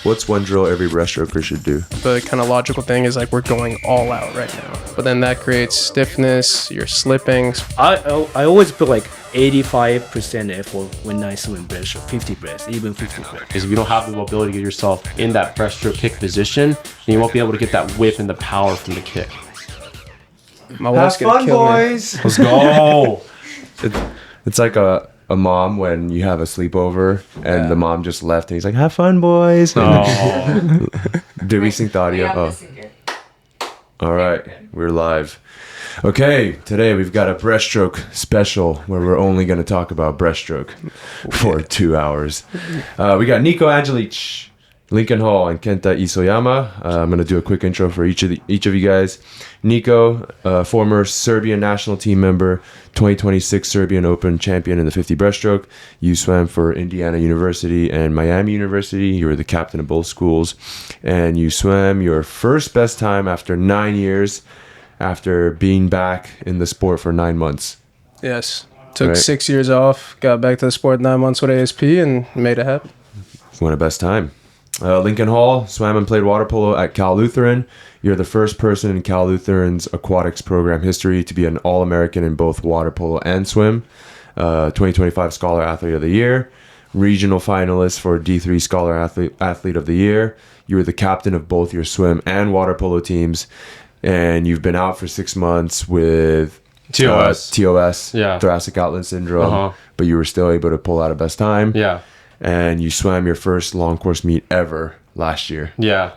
What's one drill every breaststroker should do? The kind of logical thing is like we're going all out right now, but then that creates stiffness. You're slipping. I always put like 85% effort when I swim breaststroke, 50 breaths, even 50 breaths. Because if you don't have the mobility to get yourself in that breaststroke kick position, then you won't be able to get that whip and the power from the kick. My wife's gonna kill me. Let's go. It's like a mom when you have a sleepover and the mom just left and he's like, have fun, boys. Oh. Did we sync the audio? All right, we're live. Okay, today we've got a breaststroke special where we're only going to talk about breaststroke for 2 hours. We got Niko, Andjelic, Lincoln Hall, and Kenta Isoyama. I'm going to do a quick intro for each of you guys. Niko, former Serbian national team member, 2026 Serbian Open champion in the 50 breaststroke. You swam for Indiana University and Miami University. You were the captain of both schools. And you swam your first best time after 9 years, after being back in the sport for 9 months. Yes. Took 6 years off, got back to the sport 9 months with ASP, and made it happen. Won a best time. Lincoln Hall, swam and played water polo at Cal Lutheran. You're the first person in Cal Lutheran's aquatics program history to be an All-American in both water polo and swim. 2025 Scholar Athlete of the Year. Regional finalist for D3 Scholar Athlete of the Year. You were the captain of both your swim and water polo teams. And you've been out for 6 months with TOS, thoracic outlet syndrome. But you were still able to pull out a best time. Yeah. And you swam your first long course meet ever last year. Yeah.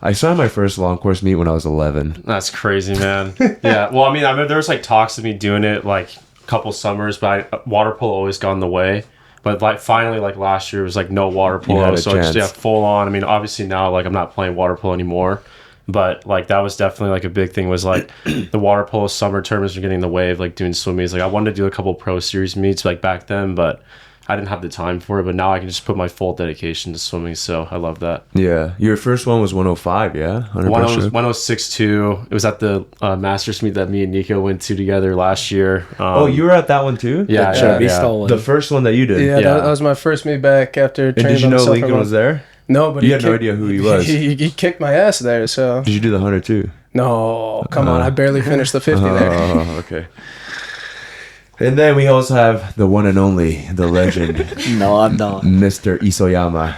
I swam my first long course meet when I was 11. That's crazy, man. Yeah. Well, I mean, there was like talks of me doing it like a couple summers, but water polo always got in the way. But like finally, like last year, it was like no water polo, so just full on. I mean, obviously now like I'm not playing water polo anymore. But like that was definitely like a big thing was like the water polo summer tournaments were getting in the way of like doing swim meets. Like I wanted to do a couple pro series meets like back then, but I didn't have the time for it. But now I can just put my full dedication to swimming. So I love that. Yeah. Your first one was 105, yeah? 106.2. It was at the Masters meet that me and Niko went to together last year. You were at that one too? Yeah. The first one that you did? Yeah, that was my first meet back after training. And did you know Lincoln was there? No, but you had no idea who he was. He kicked my ass there, so. Did you do the 100 too? No, come on. I barely finished the 50 there. Oh, okay. And then we also have the one and only, the legend. No, I'm not. Mr. Isoyama.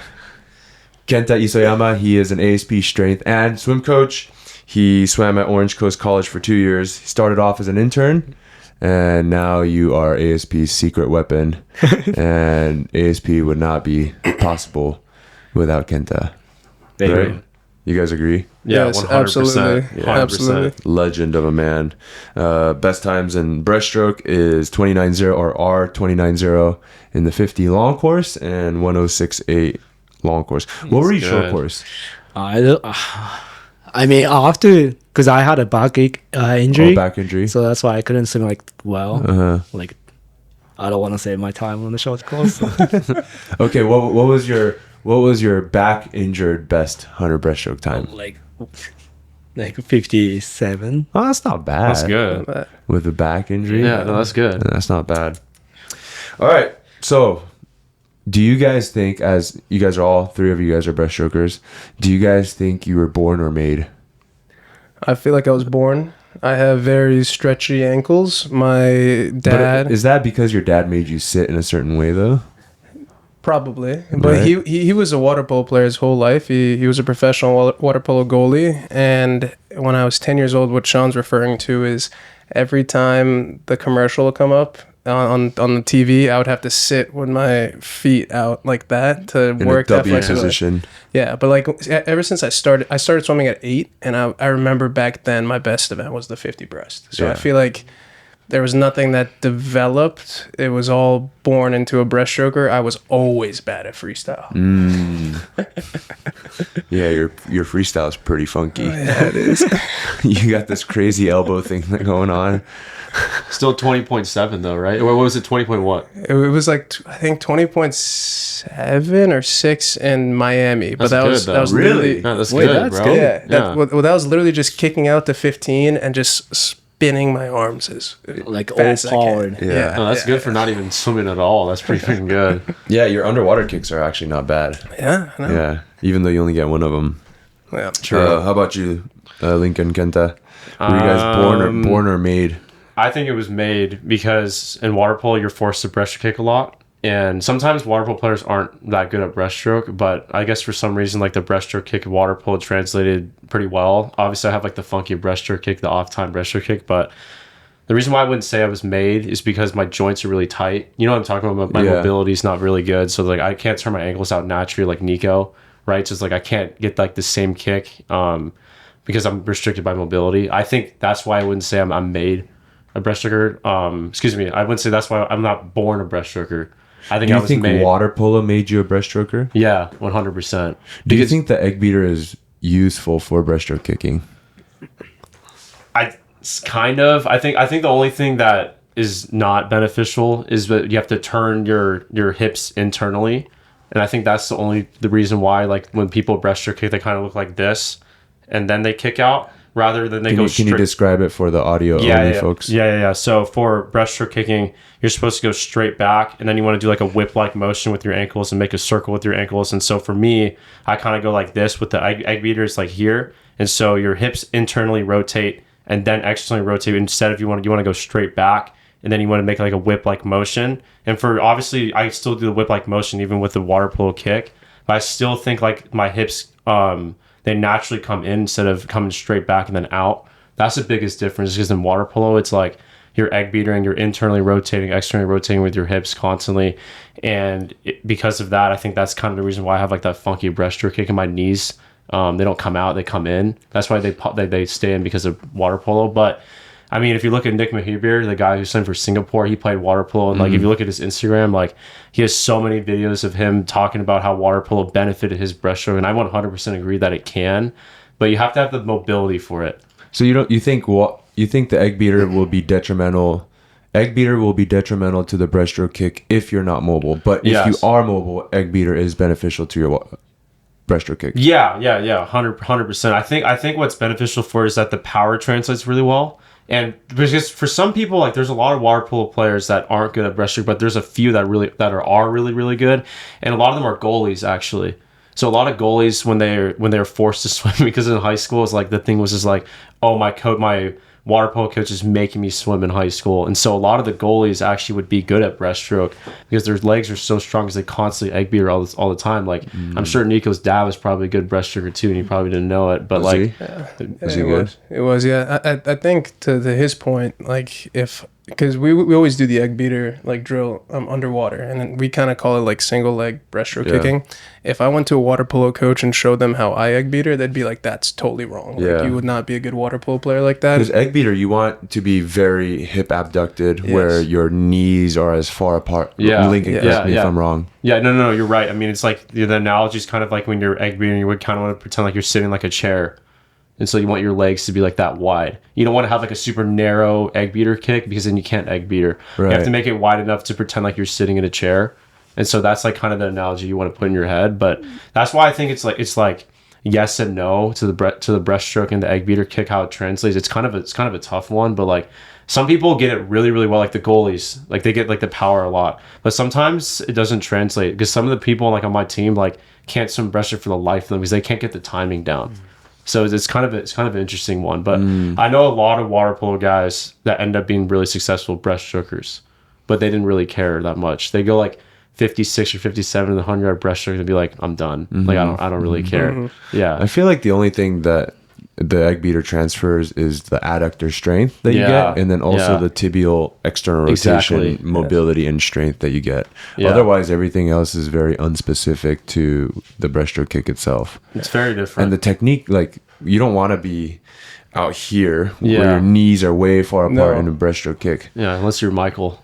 Kenta Isoyama, he is an ASP strength and swim coach. He swam at Orange Coast College for 2 years. He started off as an intern, and now you are ASP's secret weapon. And ASP would not be possible without Kenta. Right? You guys agree? Yeah, yes, 100%. Absolutely. 100%. Absolutely. Legend of a man. Best times in breaststroke is 29.0 or R29.0 in the 50 long course and 106.8 long course. What were you short course? I mean, after, because I had a back injury. Oh, back injury. So that's why I couldn't swim like well. Like, I don't want to say my time on the short course. Okay, what was your back injured best 100 breaststroke time? Like 57. Oh, that's not bad. That's good. With a back injury? Yeah, no, that's good. That's not bad. All right. So, do you guys think, as you guys are all three of you guys are breaststrokers, do you guys think you were born or made? I feel like I was born. I have very stretchy ankles. My dad... But is that because your dad made you sit in a certain way, though? Probably, but he was a water polo player his whole life. He was a professional water polo goalie, and when I was 10 years old, what Sean's referring to is every time the commercial would come up on the TV, I would have to sit with my feet out like that to work that flexibility. Position. Yeah, but like ever since I started swimming at 8, and I remember back then my best event was the 50 breast. So I feel like there was nothing that developed. It was all born into a breaststroker. I was always bad at freestyle. Yeah, your freestyle is pretty funky. Oh, yeah, it is. You got this crazy elbow thing going on. Still 20.7 though, right? Or what was it? 20. What? It was like I think 20.7 or 6 in Miami. But that was really that's good, bro. Yeah, that was literally just kicking out to 15 and just spinning my arms as Like all fast as I can. powered. Yeah. Oh, that's good for not even swimming at all. That's pretty freaking good. Yeah, your underwater kicks are actually not bad. Yeah, I know. Yeah, even though you only get one of them. Yeah. How about you, Lincoln, Kenta? Were you guys born or made? I think it was made because in water polo you're forced to breaststroke kick a lot. And sometimes water polo players aren't that good at breaststroke, but I guess for some reason, like the breaststroke kick in water polo translated pretty well. Obviously, I have like the funky breaststroke kick, the off-time breaststroke kick, but the reason why I wouldn't say I was made is because my joints are really tight. You know what I'm talking about? My mobility is not really good, so like I can't turn my ankles out naturally like Niko, right? So it's like I can't get like the same kick because I'm restricted by mobility. I think that's why I wouldn't say I'm made a breaststroker. Excuse me, I wouldn't say that's why I'm not born a breaststroker. I think Do I you was think made. water polo made you a breaststroker? Yeah, 100%. Do you think the egg beater is useful for breaststroke kicking? Kind of. I think the only thing that is not beneficial is that you have to turn your hips internally, and I think that's the reason why like when people breaststroke kick they kind of look like this, and then they kick out rather than they go straight. Can you describe it for the audio only folks? Yeah. So for breaststroke kicking, you're supposed to go straight back, and then you want to do like a whip-like motion with your ankles and make a circle with your ankles. And so for me, I kind of go like this with the egg beaters like here, and so your hips internally rotate and then externally rotate. Instead of you want to go straight back, and then you want to make like a whip-like motion. And for obviously, I still do the whip-like motion even with the water polo kick, but I still think like my hips they naturally come in instead of coming straight back and then out. That's the biggest difference because in water polo, it's like your egg beater and you're internally rotating, externally rotating with your hips constantly. And because of that, I think that's kind of the reason why I have like that funky breaststroke kick in my knees. They don't come out, they come in. That's why they stay in because of water polo. But I mean, if you look at Nick Mahibir, the guy who signed for Singapore, he played water polo. And like, if you look at his Instagram, like he has so many videos of him talking about how water polo benefited his breaststroke. And I 100% agree that it can, but you have to have the mobility for it. So you think the egg beater will be detrimental? Egg beater will be detrimental to the breaststroke kick if you're not mobile. But if you are mobile, egg beater is beneficial to your breaststroke kick. Yeah, 100%. I think what's beneficial for it is that the power translates really well. And because for some people, like there's a lot of water polo players that aren't good at breaststroke, but there's a few that are really good, and a lot of them are goalies actually. So a lot of goalies when they're forced to swim because in high school, it's like the thing was just like, oh my water polo coach is making me swim in high school, and so a lot of the goalies actually would be good at breaststroke because their legs are so strong because they constantly egg beater all the time. Like I'm sure Niko's dad was probably a good breaststroker too, and he probably didn't know it. But was like, was he good? It was, yeah. I think to his point, like because we always do the egg beater like drill underwater, and then we kind of call it like single leg breaststroke kicking. If I went to a water polo coach and showed them how I egg beater, they'd be like, "That's totally wrong. Like, you would not be a good water polo player like that." Because egg beater, you want to be very hip abducted, where your knees are as far apart. Lincoln, correct me if I'm wrong. Yeah, no, you're right. I mean, it's like the analogy is kind of like when you're egg beating, you would kind of want to pretend like you're sitting like a chair. And so you want your legs to be like that wide. You don't want to have like a super narrow egg beater kick because then you can't egg beater. Right. You have to make it wide enough to pretend like you're sitting in a chair. And so that's like kind of the analogy you want to put in your head. But that's why I think it's like yes and no to the breaststroke and the egg beater kick, how it translates. It's kind of a tough one, but like some people get it really well, like the goalies, like they get like the power a lot. But sometimes it doesn't translate because some of the people like on my team like can't swim breaststroke for the life of them because they can't get the timing down. So it's kind of an interesting one. But I know a lot of water polo guys that end up being really successful breaststrokers, but they didn't really care that much. They go like 56 or 57 in the 100-yard breaststroke and be like, I'm done. Like I don't really care. Yeah. I feel like the only thing that the egg beater transfers is the adductor strength that you get, and then also the tibial external rotation, mobility, and strength that you get. Otherwise, everything else is very unspecific to the breaststroke kick itself. It's very different. And the technique, like, you don't want to be out here where your knees are way far apart in a breaststroke kick. Yeah, unless you're Michael.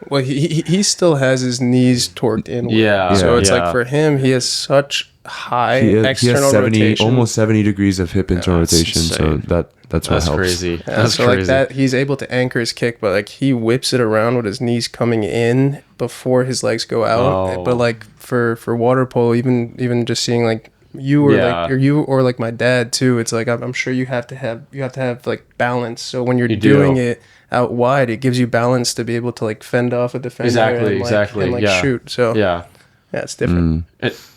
Well, he still has his knees torqued inward. Yeah. So it's like for him, he has such high external rotation. Almost 70 degrees of hip internal rotation. Insane. So that's what helps. Crazy. Yeah, that's so crazy. like that, he's able to anchor his kick, but like he whips it around with his knees coming in before his legs go out. But like for water polo, even just seeing like You or Yeah. like my dad too. It's like I'm sure you have to have like balance. So when you're You doing do. it out wide, it gives you balance to be able to like fend off a defender and like yeah. shoot. So Yeah. it's different.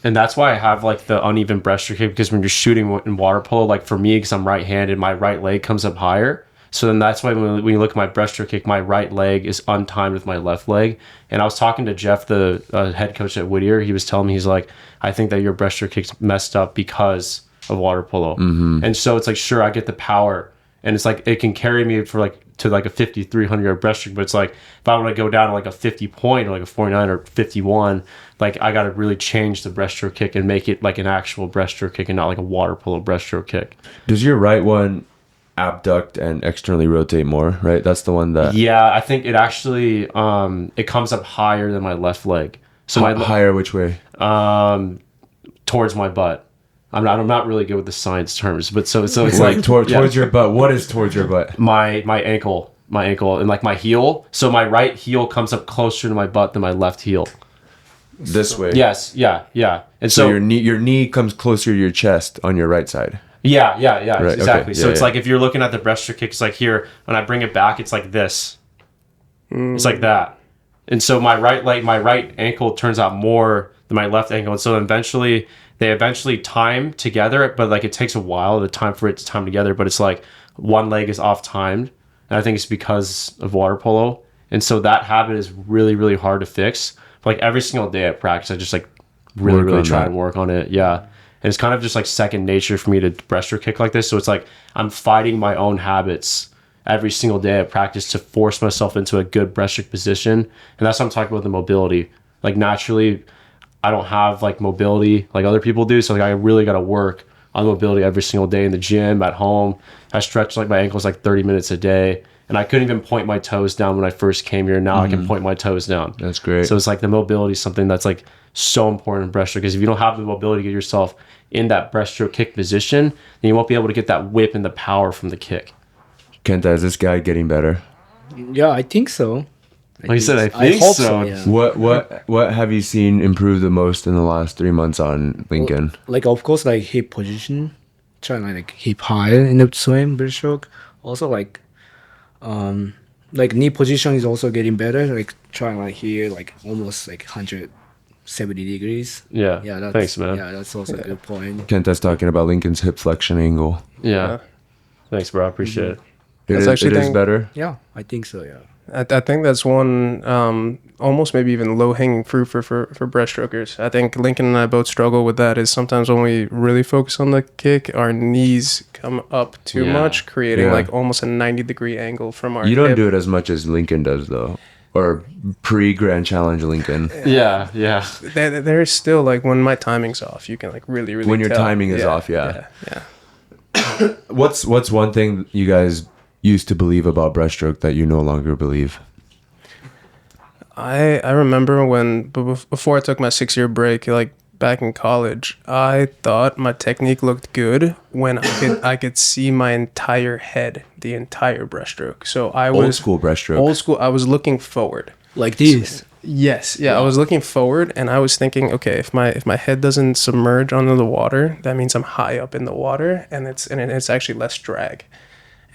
And that's why I have like the uneven breaststroke kick, because when you're shooting in water polo, like for me, because I'm right-handed, my right leg comes up higher. So then that's why when you look at my breaststroke kick, my right leg is untimed with my left leg. And I was talking to Jeff, the head coach at Whittier. He was telling me, he's like, I think that your breaststroke kick's messed up because of water polo. And so it's like, sure, I get the power, and it's like it can carry me for like to like a 5,300 yard breaststroke, but it's like if I want to go down to like a 50 point or like a 49 or 51, like I got to really change the breaststroke kick and make it like an actual breaststroke kick and not like a water polo breaststroke kick. Does your right one abduct and externally rotate more, right? That's the one that... Yeah, I think it actually it comes up higher than my left leg. So higher which way? Towards my butt. I'm not really good with the science terms, but so it's like towards your butt. What is towards your butt? My ankle and like my heel. So my right heel comes up closer to my butt than my left heel. This way. Yes, yeah. And So your knee comes closer to your chest on your right side. Yeah, Right, exactly. okay. So it's like if you're looking at the breaststroke kick, it's like here, when I bring it back, it's like this. It's like that. And so my right ankle turns out more than my left ankle. And so they eventually time together, but like it takes a while the time for it to time together. But it's like one leg is off timed. And I think it's because of water polo. And so that habit is really, really hard to fix. But like every single day at practice, I just like really try and work on it. Yeah. And it's kind of just like second nature for me to breaststroke kick like this. So it's like I'm fighting my own habits every single day at practice to force myself into a good breaststroke position. And that's what I'm talking about, the mobility. Like naturally, I don't have like mobility like other people do. So like I really got to work on mobility every single day in the gym, at home. I stretch like my ankles like 30 minutes a day. And I couldn't even point my toes down when I first came here. Now I can point my toes down. That's great. So it's like the mobility is something that's like so important in breaststroke, because if you don't have the mobility to get yourself in that breaststroke kick position, then you won't be able to get that whip and the power from the kick. Kenta, is this guy getting better? Yeah, I think so. He said, I think hope so. Yeah. What have you seen improve the most in the last 3 months on Lincoln? Like of course, like hip position, trying to like hip higher in the swim breaststroke. Also like knee position is also getting better. Like trying like here, like almost like 170 degrees. Yeah. Thanks, man. Yeah, that's also a good point. Kenta's talking about Lincoln's hip flexion angle. Yeah. Thanks, bro. I appreciate it. It is better. Yeah, I think so. Yeah. I think that's one almost maybe even low hanging fruit for breaststrokers. I think Lincoln and I both struggle with that. Is sometimes when we really focus on the kick, our knees come up too much, creating like almost a 90-degree angle from our. You don't hip. do it as much as Lincoln does though, or pre-Grand Challenge Lincoln. Yeah. There's still like when my timing's off, you can like really when your tell. timing is off. Yeah. What's one thing you guys used to believe about breaststroke that you no longer believe? I remember before I took my 6-year break, like back in college, I thought my technique looked good when I could see my entire head, the entire breaststroke. So I was old school breaststroke. Old school. I was looking forward. Like this. Yes. Yeah. I was looking forward, and I was thinking, okay, if my head doesn't submerge under the water, that means I'm high up in the water, and it's actually less drag.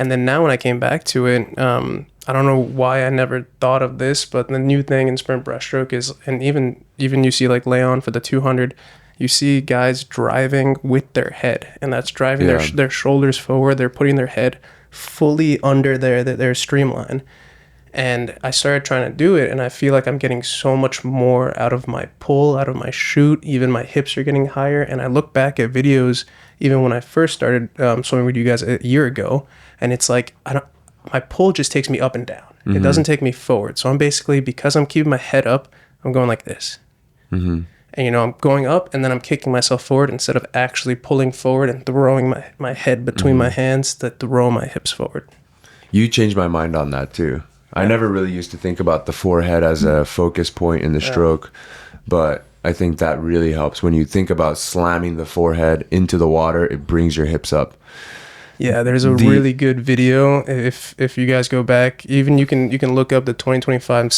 And then now when I came back to it, I don't know why I never thought of this, but the new thing in sprint breaststroke is, and even you see like Leon for the 200, you see guys driving with their head, and that's driving their shoulders forward. They're putting their head fully under their streamline. And I started trying to do it, and I feel like I'm getting so much more out of my pull, out of my shoot. Even my hips are getting higher. And I look back at videos, even when I first started swimming with you guys a year ago, and it's like my pull just takes me up and down. Mm-hmm. It doesn't take me forward. So I'm basically, because I'm keeping my head up, I'm going like this. Mm-hmm. And I'm going up, and then I'm kicking myself forward instead of actually pulling forward and throwing my head between my hands to throw my hips forward. You changed my mind on that too. I never really used to think about the forehead as a focus point in the stroke, but I think that really helps. When you think about slamming the forehead into the water, it brings your hips up. Yeah, there's a really good video. If you guys go back, even you can look up the 2025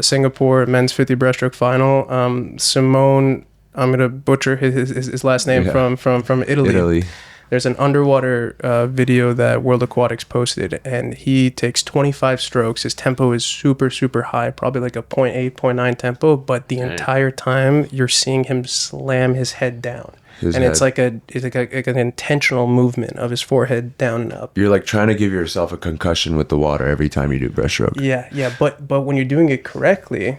Singapore men's 50 breaststroke final. Simone I'm gonna butcher his last name from Italy. There's an underwater video that World Aquatics posted, and he takes 25 strokes. His tempo is super, super high, probably like a 0.8, 0.9 tempo, but the entire time you're seeing him slam his head down. It's like an intentional movement of his forehead down and up. You're like trying to give yourself a concussion with the water every time you do breaststroke. Yeah, but when you're doing it correctly,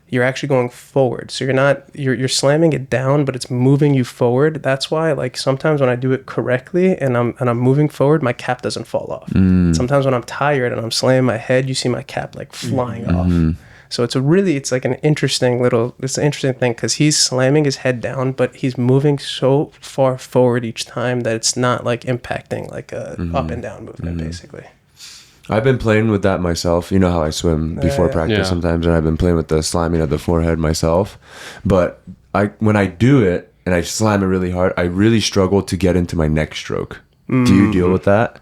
you're actually going forward. So you're slamming it down, but it's moving you forward. That's why, like, sometimes when I do it correctly and I'm moving forward, my cap doesn't fall off. Sometimes when I'm tired and I'm slamming my head, you see my cap like flying off. So it's like an interesting thing, because he's slamming his head down, but he's moving so far forward each time that it's not like impacting like a up and down movement, basically. I've been playing with that myself. You know how I swim before practice sometimes, and I've been playing with the slamming of the forehead myself. But when I do it and I slam it really hard, I really struggle to get into my next stroke. Do you deal with that?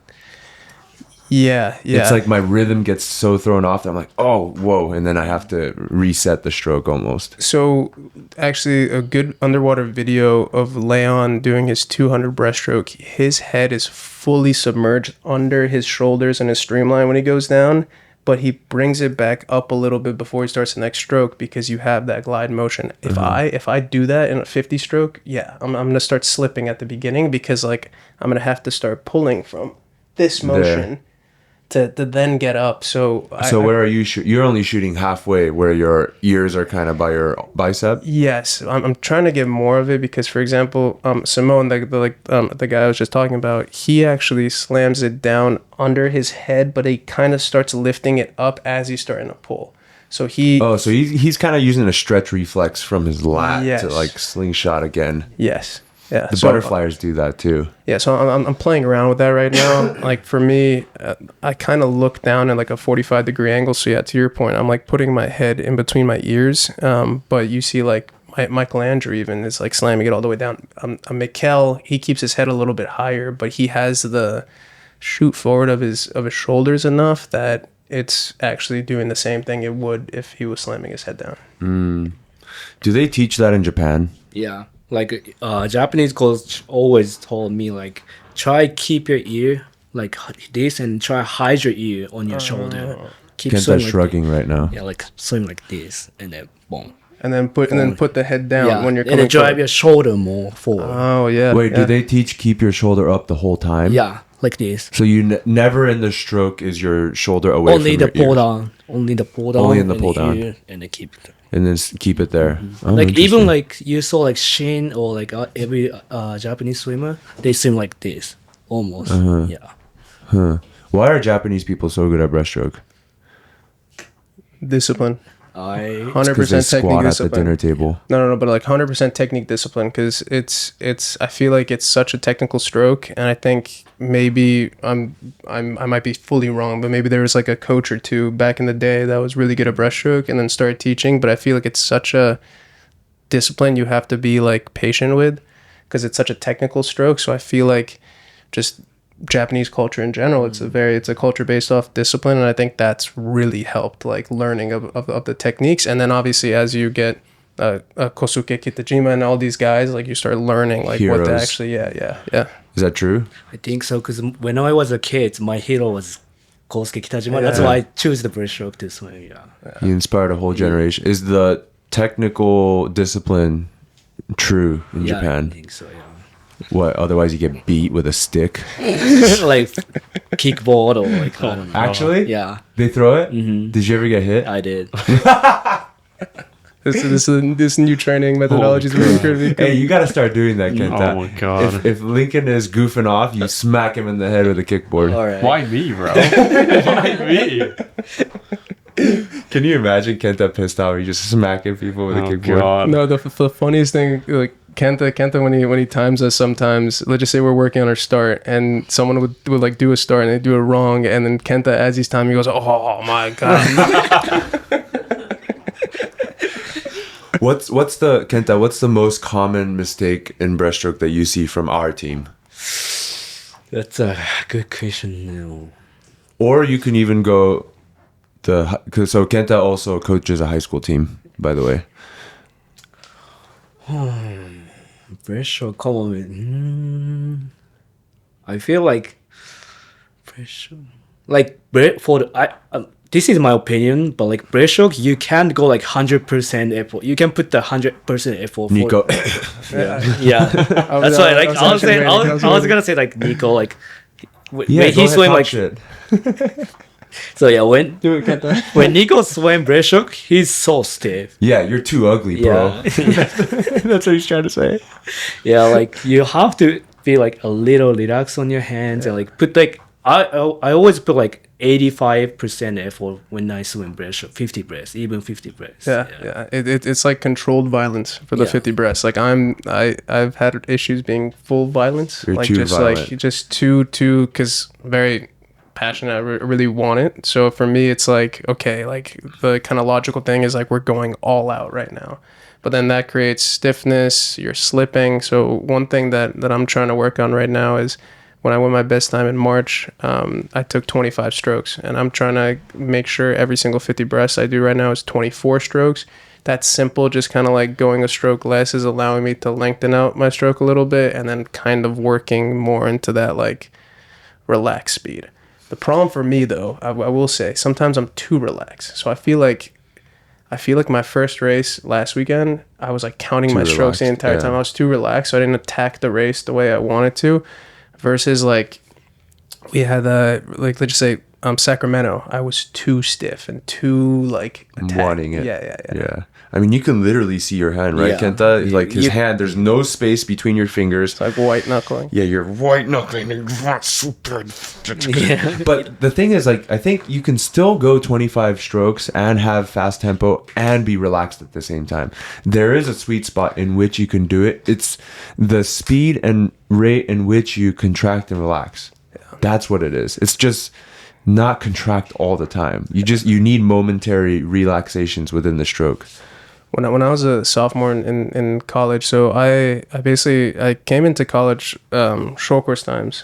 Yeah. It's like my rhythm gets so thrown off that I'm like, oh, whoa. And then I have to reset the stroke almost. So actually a good underwater video of Leon doing his 200 breaststroke, his head is fully submerged under his shoulders and his streamline when he goes down, but he brings it back up a little bit before he starts the next stroke, because you have that glide motion. If I do that in a 50 stroke, I'm going to start slipping at the beginning, because like I'm going to have to start pulling from this motion to then get up. So where are you you're only shooting halfway, where your ears are kind of by your bicep? Yes, I'm trying to get more of it, because for example, Simone, the guy I was just talking about, he actually slams it down under his head, but he kind of starts lifting it up as he's starting to pull. So he's kind of using a stretch reflex from his lat to like slingshot again. Yes. Yeah, the butterflies do that too. Yeah, so I'm playing around with that right now. Like for me, I kind of look down at like a 45-degree angle. So yeah, to your point, I'm like putting my head in between my ears. But you see like Michael Andrew even is like slamming it all the way down. Mikel, he keeps his head a little bit higher, but he has the shoot forward of his shoulders enough that it's actually doing the same thing it would if he was slamming his head down. Do they teach that in Japan? Yeah. Like Japanese coach always told me, like, try keep your ear like this and try hide your ear on your shoulder. Keep Kenta's shrugging right now. Yeah, like swing like this and then boom. And then put the head down when you're coming. And then drive your shoulder more forward. Oh yeah. Wait, do they teach keep your shoulder up the whole time? Yeah, like this. So you never in the stroke is your shoulder away only from your the pull ears. down. Only the pull down. Only in the pull down. And then keep it. And then keep it there. Oh, like even like you saw like Shin or like every Japanese swimmer, they swim like this almost. Yeah. Why are Japanese people so good at breaststroke? Discipline. 100% technique discipline. At the dinner table. No, but like 100% technique discipline, because it's I feel like it's such a technical stroke, and I think maybe I might be fully wrong, but maybe there was like a coach or two back in the day that was really good at breaststroke and then started teaching. But I feel like it's such a discipline you have to be like patient with, because it's such a technical stroke. So I feel like just Japanese culture in general, it's a culture based off discipline, and I think that's really helped like learning of the techniques. And then obviously as you get Kosuke Kitajima and all these guys, like you start learning like heroes. What they actually Is that true? I think so, because when I was a kid, my hero was Kosuke Kitajima. That's why I choose the breaststroke to swim. You inspired a whole generation. Is the technical discipline true in Japan? I think so, yeah. What? Otherwise, you get beat with a stick, like kickboard or like. I don't know. Actually, yeah, they throw it. Mm-hmm. Did you ever get hit? I did. This new training methodology is really good. Hey, you got to start doing that, Kenta. Oh my god! If Lincoln is goofing off, you smack him in the head with a kickboard. All right. Why me, bro? Why me? Can you imagine Kenta pissed off? He's just smacking people with a kickboard. God. No, the funniest thing, like Kenta when he times us sometimes, let's just say we're working on our start and someone would like do a start and they do it wrong, and then Kenta as he's timing, he goes, oh my god. What's the most common mistake in breaststroke that you see from our team? That's a good question now. Or you can even go so Kenta also coaches a high school team, by the way. Breaststroke, come on, man. I feel like breaststroke, like for the this is my opinion, but like breaststroke, you can't go like 100% effort. You can put the 100% effort. Niko. Yeah. That's why like I was gonna say like Niko, like when he swim like shit. so yeah, when Do it, Kenta. when Niko swim breaststroke, he's so stiff. Yeah, you're too ugly, bro. Yeah. That's what he's trying to say. Yeah, like you have to be like a little relaxed on your hands and like put like I always put like 85% effort when I swim breaststroke, 50 breaths, even 50 breaths. Yeah. It's like controlled violence for the Yeah. 50 breaths. Like I've had issues being full violence. You're like too just violent. like just too because very passionate. I really want it. So for me, it's like okay, like the kind of logical thing is like we're going all out right now. But then that creates stiffness. You're slipping. So one thing that I'm trying to work on right now is when I went my best time in March, I took 25 strokes, and I'm trying to make sure every single 50 breaths I do right now is 24 strokes. That's simple, just kind of like going a stroke less is allowing me to lengthen out my stroke a little bit, and then kind of working more into that like relaxed speed. The problem for me though, I will say, sometimes I'm too relaxed. So I feel like my first race last weekend, I was like counting Too my strokes the relaxed, entire yeah. time. I was too relaxed, so I didn't attack the race the way I wanted to. Versus like we had like let's just say Sacramento, I was too stiff and too like Wanting it. Yeah. I mean, you can literally see your hand, right, Yeah. Kenta? Like his You- hand, there's no space between your fingers. It's like white knuckling. Yeah, you're white knuckling. Super. Yeah. But the thing is, like, I think you can still go 25 strokes and have fast tempo and be relaxed at the same time. There is a sweet spot in which you can do it. It's the speed and rate in which you contract and relax. That's what it is. It's just not contract all the time. You need momentary relaxations within the stroke. When I was a sophomore in college, so I came into college short course times.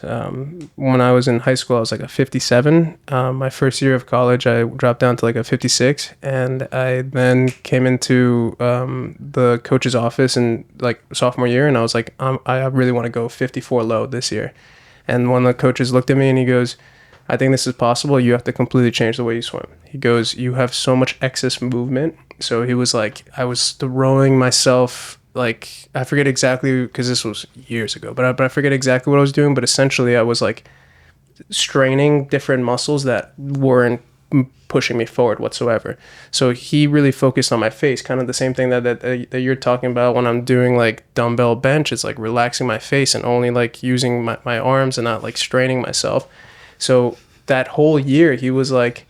When I was in high school, I was like a 57. My first year of college, I dropped down to like a 56, and I then came into the coach's office in like sophomore year, and I was like, I really want to go 54 low this year. And one of the coaches looked at me and he goes, I think this is possible. You have to completely change the way you swim. He goes, you have so much excess movement. So he was like, I was throwing myself, like, I forget exactly, because this was years ago, but I forget exactly what I was doing. But essentially, I was like straining different muscles that weren't pushing me forward whatsoever. So he really focused on my face, kind of the same thing that you're talking about when I'm doing like dumbbell bench. It's like relaxing my face and only like using my arms and not like straining myself. So that whole year, he was like,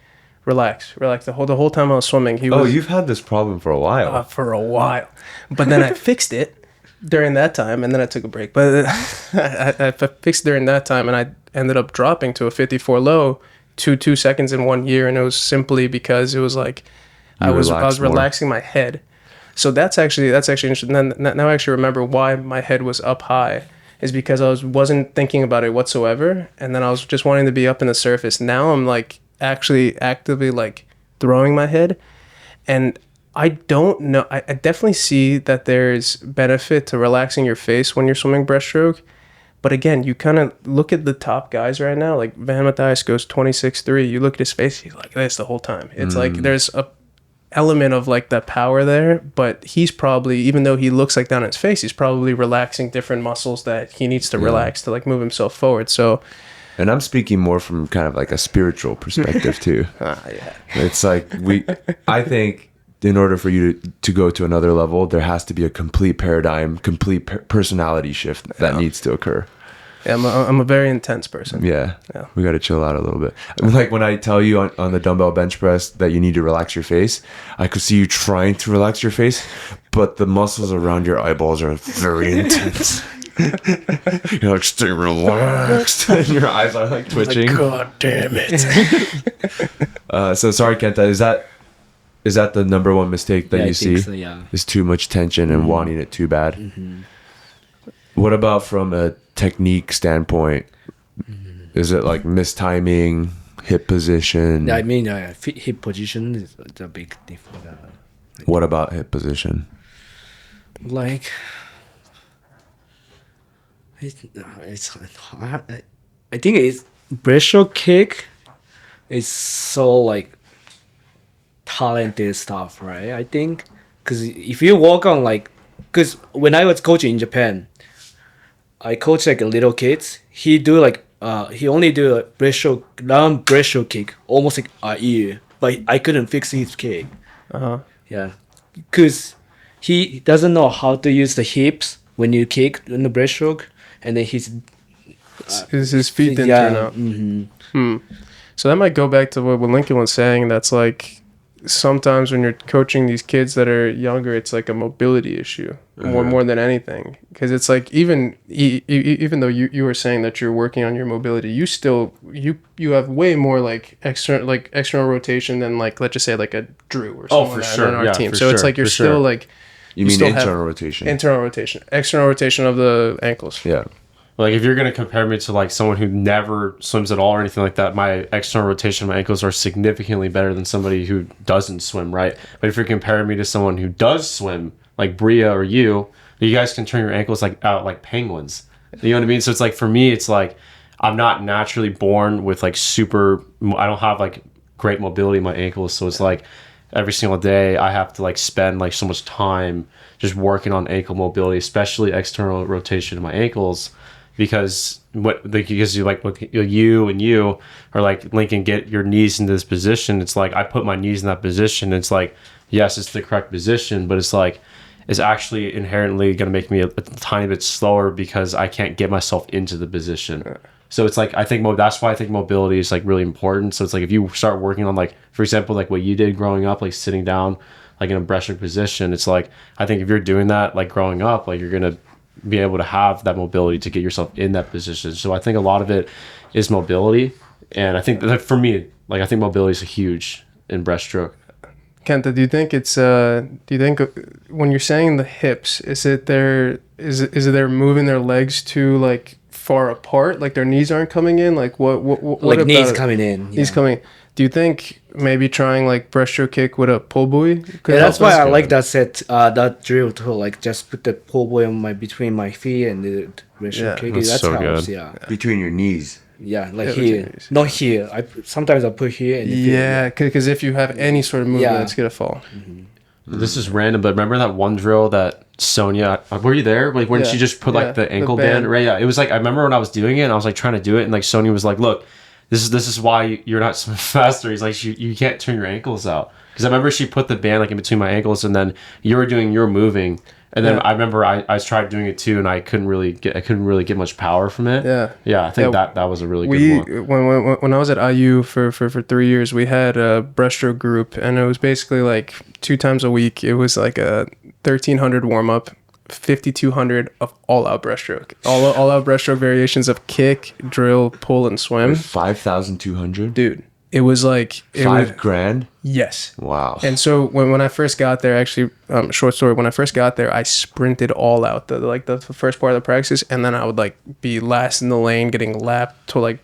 relax. The whole time I was swimming, he was... Oh, you've had this problem for a while. For a while. But then I fixed it during that time, and then I took a break. But I fixed it during that time, and I ended up dropping to a 54 low 2 seconds in 1 year, and it was simply because it was like I was relaxing my head. So that's actually interesting. Now I actually remember why my head was up high. Is because I wasn't thinking about it whatsoever, and then I was just wanting to be up in the surface. Now I'm like actually actively like throwing my head, and I don't know. I definitely see that there's benefit to relaxing your face when you're swimming breaststroke, but again, you kind of look at the top guys right now. Like Van Matthijs goes 26.3. You look at his face; he's like this the whole time. It's like there's a element of like that power there, but he's probably, even though he looks like down his face, he's probably relaxing different muscles that he needs to relax to like move himself forward. So, and I'm speaking more from kind of like a spiritual perspective too. yeah. It's like I think in order for you to go to another level, there has to be a complete paradigm, personality shift that needs to occur. Yeah, I'm a very intense person. Yeah. We got to chill out a little bit. I mean, like when I tell you on the dumbbell bench press that you need to relax your face, I could see you trying to relax your face, but the muscles around your eyeballs are very intense. You're like, stay relaxed. And your eyes are like twitching. Like, God damn it. So sorry, Kenta, is that the number one mistake that I you think see? so, yeah. Is too much tension and wanting it too bad? Mm-hmm. What about from a technique standpoint? Is it like mistiming, hip position? I mean, hip position is a big difference. What about hip position? Like, I think it's breaststroke kick is so like talented stuff, right? I think because if you walk on like, because when I was coaching in Japan, I coach like a little kids. He only do a breaststroke breaststroke kick almost like a year, but I couldn't fix his kick. Uh-huh. Yeah, because he doesn't know how to use the hips when you kick in the breaststroke, and then His feet didn't turn out. Mm-hmm. So that might go back to what Lincoln was saying. That's like sometimes when you're coaching these kids that are younger, it's like a mobility issue more than anything. Because it's like even though you were saying that you're working on your mobility, you still you have way more like external rotation than like let's just say like a Drew or someone on our team. So it's like you're still like you mean internal rotation? Internal rotation, external rotation of the ankles. Yeah. Like if you're gonna compare me to like someone who never swims at all or anything like that, my external rotation of my ankles are significantly better than somebody who doesn't swim, right? But if you're comparing me to someone who does swim, like Bria or you guys can turn your ankles like out like penguins. You know what I mean? So it's like for me, it's like I'm not naturally born with like I don't have like great mobility in my ankles, so it's like every single day I have to like spend like so much time just working on ankle mobility, especially external rotation of my ankles. Because you are like Lincoln, get your knees into this position. It's like I put my knees in that position. It's like yes, it's the correct position, but it's like it's actually inherently going to make me a tiny bit slower because I can't get myself into the position. So it's like I think that's why I think mobility is like really important. So it's like if you start working on like for example like what you did growing up, like sitting down like in a breaststroke position, it's like I think if you're doing that like growing up, like you're gonna be able to have that mobility to get yourself in that position. So I think a lot of it is mobility, and I think that for me, like I think mobility is huge in breaststroke. Kenta, do you think when you're saying the hips, is it they're moving their legs too like far apart, like their knees aren't coming in, like what like about knees coming in? Knees coming. Do you think maybe trying like breaststroke kick with a pull buoy? Yeah, that's why I like that that drill too. Like just put the pull buoy between my feet and the breaststroke kick. That's so helps. Good. Yeah, between your knees. Yeah, like here, not here. Sometimes I put here. And because if you have any sort of movement, it's gonna fall. Mm-hmm. This is random, but remember that one drill that Sonia, were you there? Like when she just put like the ankle band, right? Yeah, it was like I remember when I was doing it, and I was like trying to do it, and like Sonia was like, "Look, this is why you're not swimming faster." He's like, "You can't turn your ankles out." Because I remember she put the band like in between my ankles, and then you were moving. And then I remember I tried doing it too, and I couldn't really get much power from it. Yeah. I think that was a really good one. When I was at IU for 3 years, we had a breaststroke group, and it was basically like 2 times a week. It was like a 1,300 warm up, 5,200 of all out breaststroke, all out breaststroke variations of kick, drill, pull, and swim. 5,200, dude. It was like $5,000. Yes. Wow. And so when I first got there, actually, short story. When I first got there, I sprinted all out the first part of the practice, and then I would like be last in the lane, getting lapped to like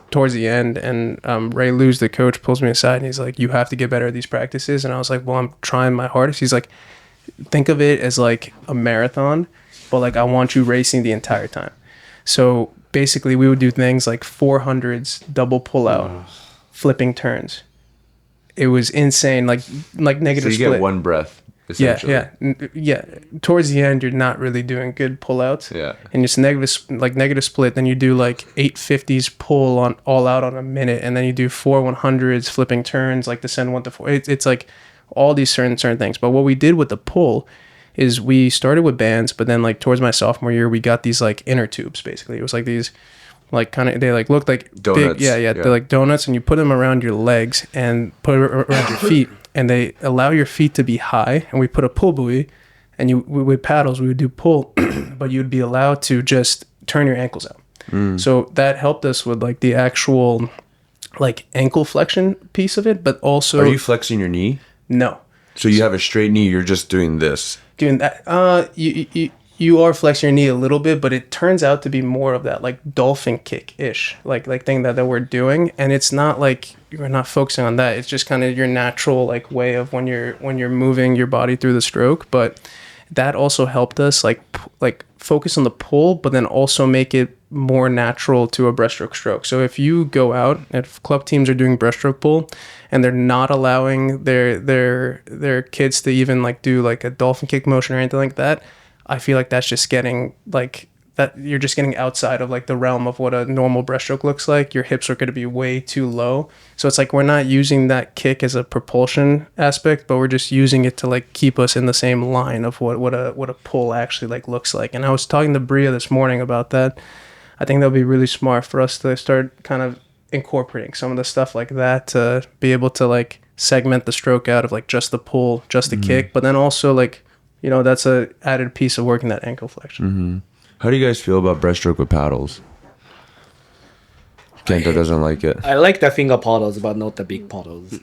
towards the end. And Ray Luz, the coach, pulls me aside and he's like, "You have to get better at these practices." And I was like, "Well, I'm trying my hardest." He's like, "Think of it as like a marathon, but like I want you racing the entire time." So basically, we would do things like 400s, double pull out. Flipping turns. It was insane, like negative split. So you get one breath, essentially. Yeah. Towards the end, you're not really doing good pullouts. Yeah. And it's negative split. Then you do like 850s pull on all out on a minute, and then you do 4 100s flipping turns, like descend 1 to 4. It's like all these certain things. But what we did with the pull is we started with bands, but then like towards my sophomore year, we got these like inner tubes. Basically, it was like these. Like kind of, they like looked like donuts. Big, yeah. They're like donuts, and you put them around your legs and put it around your feet, and they allow your feet to be high. And we put a pull buoy, and with paddles we would do pull, but you'd be allowed to just turn your ankles out. So that helped us with like the actual like ankle flexion piece of it, but also. Are you flexing your knee? No. So you have a straight knee. You're just doing this. Doing that. You are flexing your knee a little bit, but it turns out to be more of that like dolphin kick-ish, like thing that we're doing. And it's not like you're not focusing on that. It's just kind of your natural like way of when you're moving your body through the stroke. But that also helped us like focus on the pull, but then also make it more natural to a breaststroke stroke. So if you go out, if club teams are doing breaststroke pull and they're not allowing their kids to even like do like a dolphin kick motion or anything like that, I feel like that's just getting like that you're just getting outside of like the realm of what a normal breaststroke looks like. Your hips are going to be way too low. So it's like we're not using that kick as a propulsion aspect, but we're just using it to like keep us in the same line of what a pull actually like looks like. And I was talking to Bria this morning about that. I think that'll be really smart for us to start kind of incorporating some of the stuff like that to be able to like segment the stroke out of like just the pull, just the kick, but then also like, you know, that's a added piece of working that ankle flexion. How do you guys feel about breaststroke with paddles? Kenta doesn't like it. I like the finger paddles, but not the big paddles.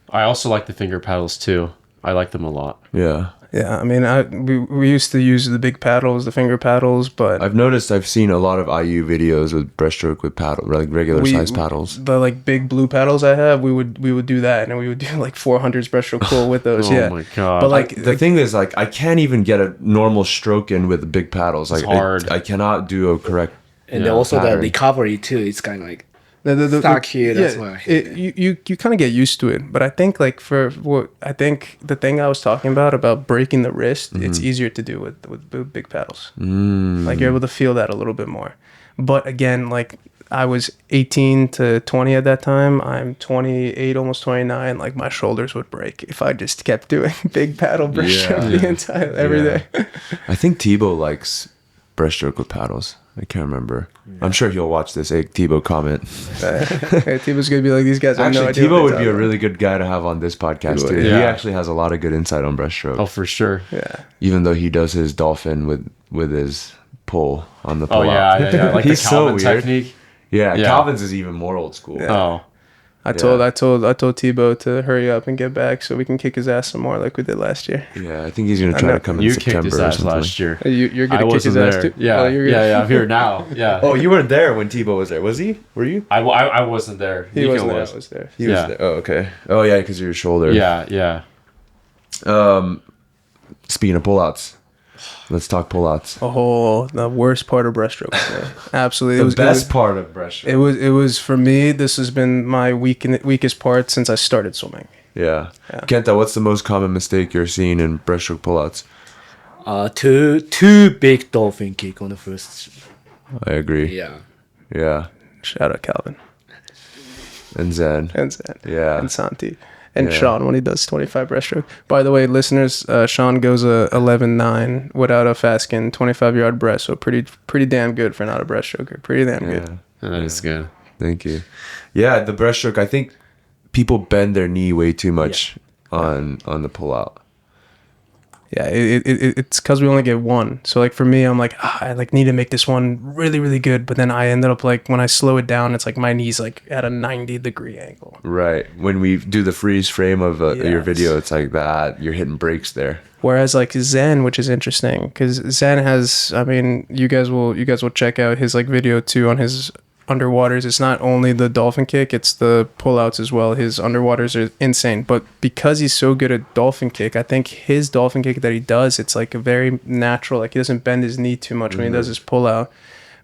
I also like the finger paddles too. I like them a lot. Yeah. Yeah, I mean, we used to use the big paddles, the finger paddles, but I've seen a lot of IU videos with breaststroke with paddle, like regular size paddles. The like big blue paddles I have, we would do that, and we would do like 400s breaststroke pull with those. Oh my god! But like The thing is, like, I can't even get a normal stroke in with the big paddles. Like, It's hard. I cannot do a correct. And Yeah, also pattern. the recovery too. It's kind of like stuck here. That's why. You kind of get used to it. But I think like I think the thing I was talking about breaking the wrist, it's easier to do with big paddles. Like you're able to feel that a little bit more. But again, like I was 18 to 20 at that time. I'm 28, almost 29. Like my shoulders would break if I just kept doing big paddle breaststroke the entire every day. I think Tebow likes breaststroke with paddles. I can't remember. I'm sure he'll watch this. Hey, Tebow, comment. Hey, Tebow's gonna be like, these guys have Actually, no idea. Tebow would be a really good guy to have on this podcast too. Yeah. He actually has a lot of good insight on breaststroke. Oh, for sure. Yeah. Even though he does his dolphin with his pull on the pull Oh out. yeah. Like He's the so Calvin weird. technique. Yeah, Yeah. Calvin's is even more old school. Oh, I told Tebow to hurry up and get back so we can kick his ass some more like we did last year. Yeah, I think he's gonna try know. to come in you September kicked his or ass something. last year. You're I gonna kick his wasn't ass there. too. Yeah, Oh, you're gonna- yeah. I'm here now. Yeah. Oh, you weren't there when Tebow was there, was he? Were you? I wasn't there. He Niko wasn't there. was. I was there. He was Yeah. there. Oh, okay. Oh, yeah, because of your shoulder. Yeah. Speaking of pullouts, let's talk pullouts. Oh, the worst part of breaststroke. Yeah. Absolutely, The best part of breaststroke. It was for me. This has been my weakest part since I started swimming. Yeah. Kenta, what's the most common mistake you're seeing in breaststroke pullouts? Two big dolphin kick on the first. I agree. Yeah. Yeah. Shout out Calvin And Zen. and Zan Yeah. and Santi and Yeah. Sean when he does 25 breaststroke. By the way, listeners, Sean goes a 11.9 without a fast skin 25-yard breast. So pretty damn good for not a breaststroker. Pretty damn good. Yeah. That is good. Thank you. Yeah, the breaststroke, I think people bend their knee way too much on the pullout. Yeah, it's because we only get one. So like for me, I'm like, I like need to make this one really, really good. But then I ended up like when I slow it down, it's like my knee's like at a 90-degree angle. Right. When we do the freeze frame of your Yes. video, it's like that. You're hitting brakes there. Whereas like Zen, which is interesting, because Zen has, I mean, you guys will check out his like video too on his underwaters. It's not only the dolphin kick, it's the pullouts as well. His underwaters are insane. But because he's so good at dolphin kick, I think his dolphin kick that he does, it's like a very natural, like he doesn't bend his knee too much when he does his pullout.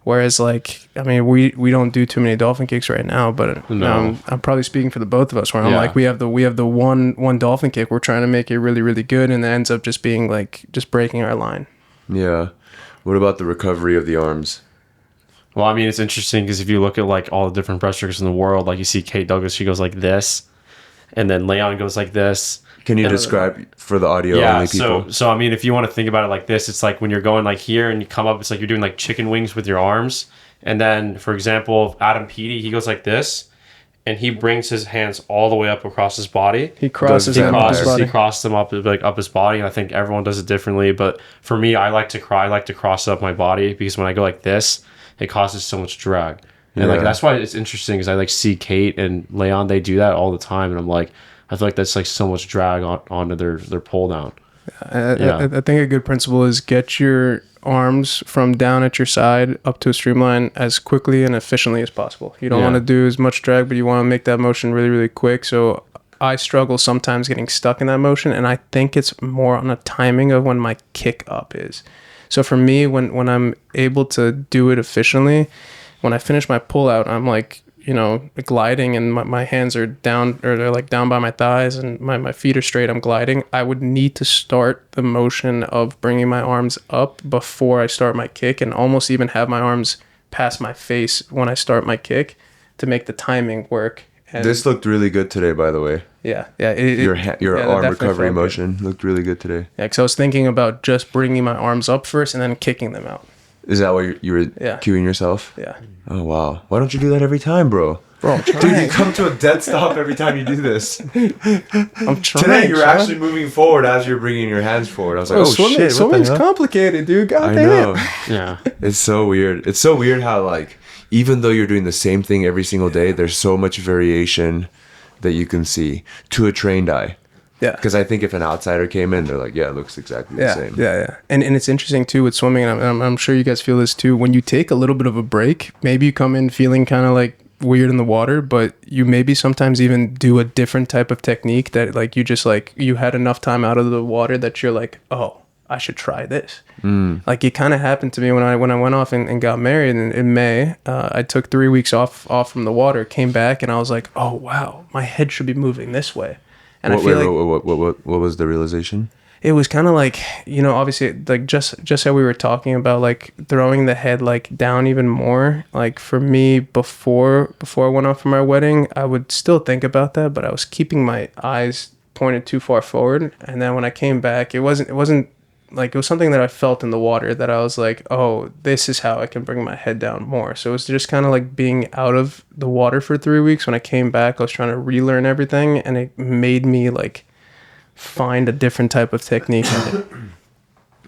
Whereas like, I mean, we don't do too many dolphin kicks right now, but No. I'm probably speaking for the both of us where I'm Yeah. like, we have the one dolphin kick. We're trying to make it really, really good. And it ends up just being like, just breaking our line. Yeah. What about the recovery of the arms? Well, I mean, it's interesting because if you look at like all the different breaststrokers in the world, like you see Kate Douglas, she goes like this, and then Leon goes like this. Can you And- describe for the audio Yeah, only people? so I mean, if you want to think about it like this, it's like when you're going like here and you come up, it's like you're doing like chicken wings with your arms. And then, for example, Adam Peaty, he goes like this, and he brings his hands all the way up across his body. He crosses He them up his crosses- body. He crosses them up like up his body, and I think everyone does it differently. But for me, I like to cross up my body because when I go like this, it causes so much drag. And like Yeah. that's why it's interesting because I like see Kate and Leon, they do that all the time, and I'm like, I feel like that's like so much drag onto their pull down. I think a good principle is get your arms from down at your side up to a streamline as quickly and efficiently as possible. You don't Yeah. want to do as much drag, but you want to make that motion really, really quick. So I struggle sometimes getting stuck in that motion, and I think it's more on the timing of when my kick up is. So for me, when I'm able to do it efficiently, when I finish my pull out, I'm like, gliding, and my hands are down, or they're like down by my thighs, and my feet are straight. I'm gliding. I would need to start the motion of bringing my arms up before I start my kick, and almost even have my arms past my face when I start my kick to make the timing work. And this looked really good today, by the way. Yeah. Your arm recovery motion looked really good today. Yeah, because I was thinking about just bringing my arms up first and then kicking them out. Is that what you were cueing yourself? Yeah. Oh, wow. Why don't you do that every time, bro? Bro, I'm trying. Dude, you come to a dead stop every time you do this. I'm trying. Today, you're actually moving forward as you're bringing your hands forward. I was like, shit, swimming's complicated, dude. God damn. I know. Yeah. It's so weird. It's so weird how, like, even though you're doing the same thing every single day, there's so much variation that you can see to a trained eye. Yeah. Because I think if an outsider came in, they're like, yeah, it looks exactly the same. Yeah. And it's interesting, too, with swimming, and I'm sure you guys feel this, too. When you take a little bit of a break, maybe you come in feeling kind of, like, weird in the water, but you maybe sometimes even do a different type of technique that, like, you just, like, you had enough time out of the water that you're like, oh, I should try this. Like, it kind of happened to me when I went off and got married in May. I took 3 weeks off from the water, came back, and I was like, oh, wow, my head should be moving this way. And I feel what was the realization? It was kind of like, obviously, like just how we were talking about, like throwing the head like down even more. Like for me, before I went off for my wedding, I would still think about that, but I was keeping my eyes pointed too far forward. And then when I came back, it wasn't like, it was something that I felt in the water that I was like, oh, this is how I can bring my head down more. So it was just kind of like being out of the water for 3 weeks. When I came back, I was trying to relearn everything, and it made me like find a different type of technique in it.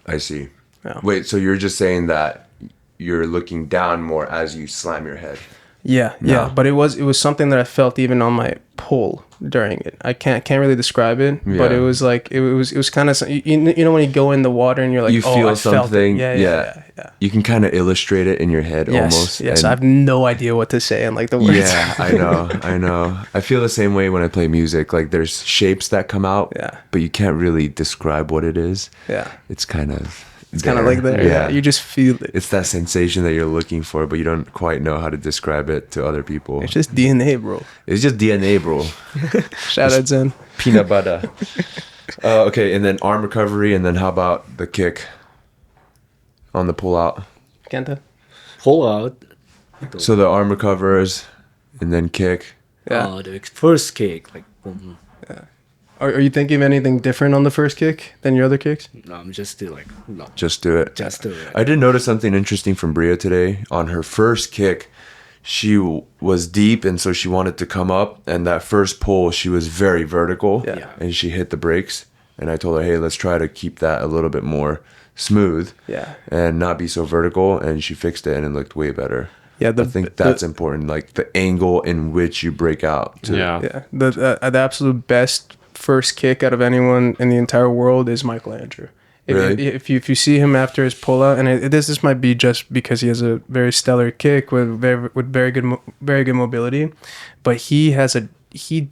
I see. Yeah. Wait, so you're just saying that you're looking down more as you slam your head? Yeah. But it was something that I felt even on my pull during it. I can't really describe it, but it was like it was kind of, you know when you go in the water and you're like, you feel something. Yeah. You can kind of illustrate it in your head almost. Yes, I have no idea what to say and like the words. Yeah, I know. I feel the same way when I play music. Like there's shapes that come out, but you can't really describe what it is. Yeah, it's kind of. It's kind of like there. Yeah, you just feel it. It's that sensation that you're looking for, but you don't quite know how to describe it to other people. It's just DNA, bro. It's just DNA, bro. Shout out Zen. Peanut butter. Okay, and then arm recovery, and then how about the kick on the pull out? Kenta? Pull out. So the arm recovers, and then kick. Yeah. The first kick, like boom. Yeah. Are you thinking of anything different on the first kick than your other kicks? No, I'm just do like no. Just do it. Just do it. I did notice something interesting from Bria today. On her first kick, she was deep, and so she wanted to come up. And that first pull, she was very vertical, and she hit the brakes. And I told her, hey, let's try to keep that a little bit more smooth, and not be so vertical. And she fixed it, and it looked way better. Yeah, I think that's important, like the angle in which you break out. The absolute best first kick out of anyone in the entire world is Michael Andrew. If you see him after his pullout, and this might be just because he has a very stellar kick with very good mobility, but he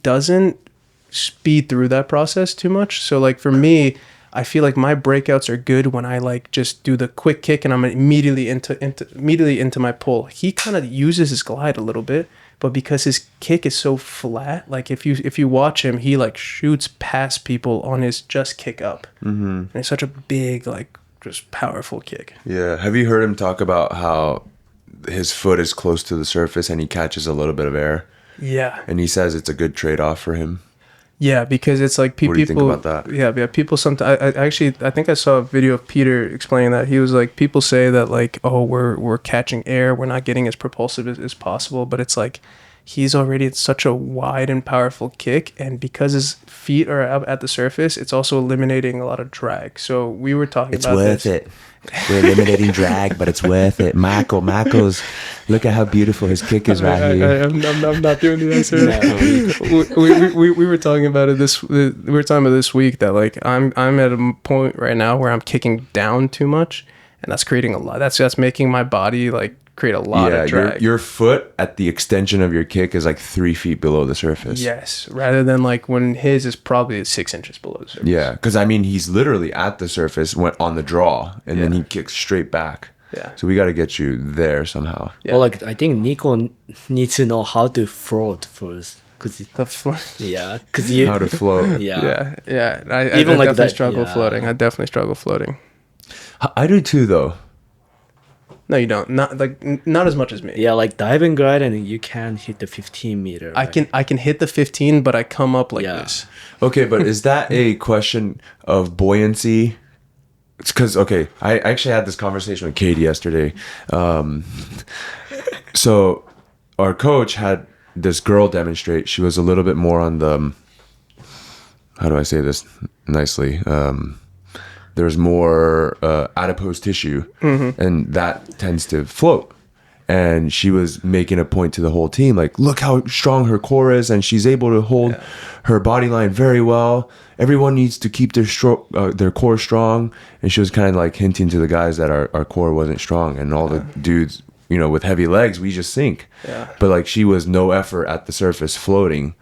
doesn't speed through that process too much. So like for me, I feel like my breakouts are good when I like just do the quick kick and I'm immediately into my pull. He kind of uses his glide a little bit, but because his kick is so flat, like if you watch him, he like shoots past people on his just kick up. Mm-hmm. And it's such a big, like just powerful kick. Yeah. Have you heard him talk about how his foot is close to the surface and he catches a little bit of air? Yeah. And he says it's a good trade-off for him. Yeah, because it's like people. What do you think about that? Yeah. People sometimes. I think I saw a video of Peter explaining that. He was like, people say that like, oh, we're catching air, we're not getting as propulsive as possible, but it's like he's already at such a wide and powerful kick, and because his feet are up at the surface, it's also eliminating a lot of drag. So we were talking about this. It's worth it. We're eliminating drag, but it's worth it. Michael's, look at how beautiful his kick is right here. I'm not doing the answer. We were talking about it this week that like I'm at a point right now where I'm kicking down too much, and that's creating a lot. That's making my body like create a lot of drag. Your foot at the extension of your kick is like 3 feet below the surface. Yes, rather than like when his is probably 6 inches below the surface. Yeah, because I mean he's literally at the surface, went on the draw, and then he kicks straight back. Yeah. So we got to get you there somehow. Yeah. Well, like I think Niko needs to know how to float first, cause The floor. yeah, cause you How to float. yeah. I Even like definitely that, struggle yeah. floating. I definitely struggle floating. I do too, though. No, you don't. Not as much as me. Yeah, like diving glide, and you can hit the 15 meter. I can hit the 15, but I come up like this. Okay, but is that a question of buoyancy? It's because, okay, I actually had this conversation with Katie yesterday. So our coach had this girl demonstrate. She was a little bit more on the, how do I say this nicely? There's more adipose tissue, and that tends to float. And she was making a point to the whole team, like, look how strong her core is, and she's able to hold her body line very well. Everyone needs to keep their core strong. And she was kind of like hinting to the guys that our core wasn't strong, and all the dudes, you know, with heavy legs, we just sink. Yeah. But like she was no effort at the surface floating.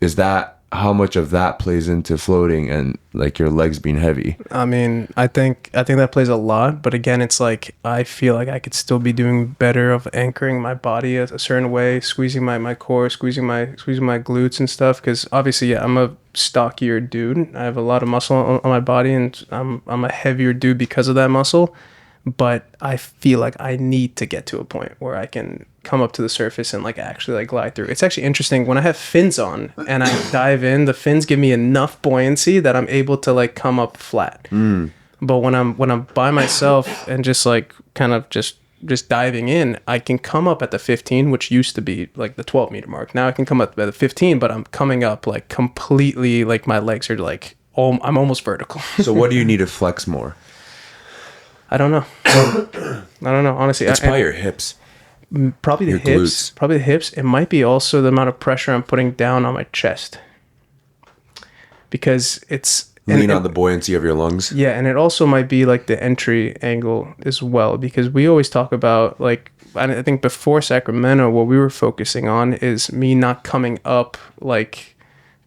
Is that how much of that plays into floating and like your legs being heavy? I mean, I think that plays a lot, but again, it's like I feel like I could still be doing better of anchoring my body a certain way, squeezing my core, squeezing my glutes and stuff. Because obviously, yeah, I'm a stockier dude. I have a lot of muscle on my body, and I'm a heavier dude because of that muscle. But I feel like I need to get to a point where I can come up to the surface and like actually like glide through. It's actually interesting when I have fins on and I dive in, the fins give me enough buoyancy that I'm able to like come up flat. But when I'm by myself and just like kind of just diving in, I can come up at the 15, which used to be like the 12 meter mark. Now I can come up at the 15, but I'm coming up like completely, like my legs are like, I'm almost vertical. So what do you need to flex more? I don't know. I don't know. Honestly, It's probably your hips. Probably the Your hips. glutes. Probably the hips. It might be also the amount of pressure I'm putting down on my chest, because it's Lean on the buoyancy of your lungs. Yeah, and it also might be like the entry angle as well, because we always talk about like, I think before Sacramento, what we were focusing on is me not coming up like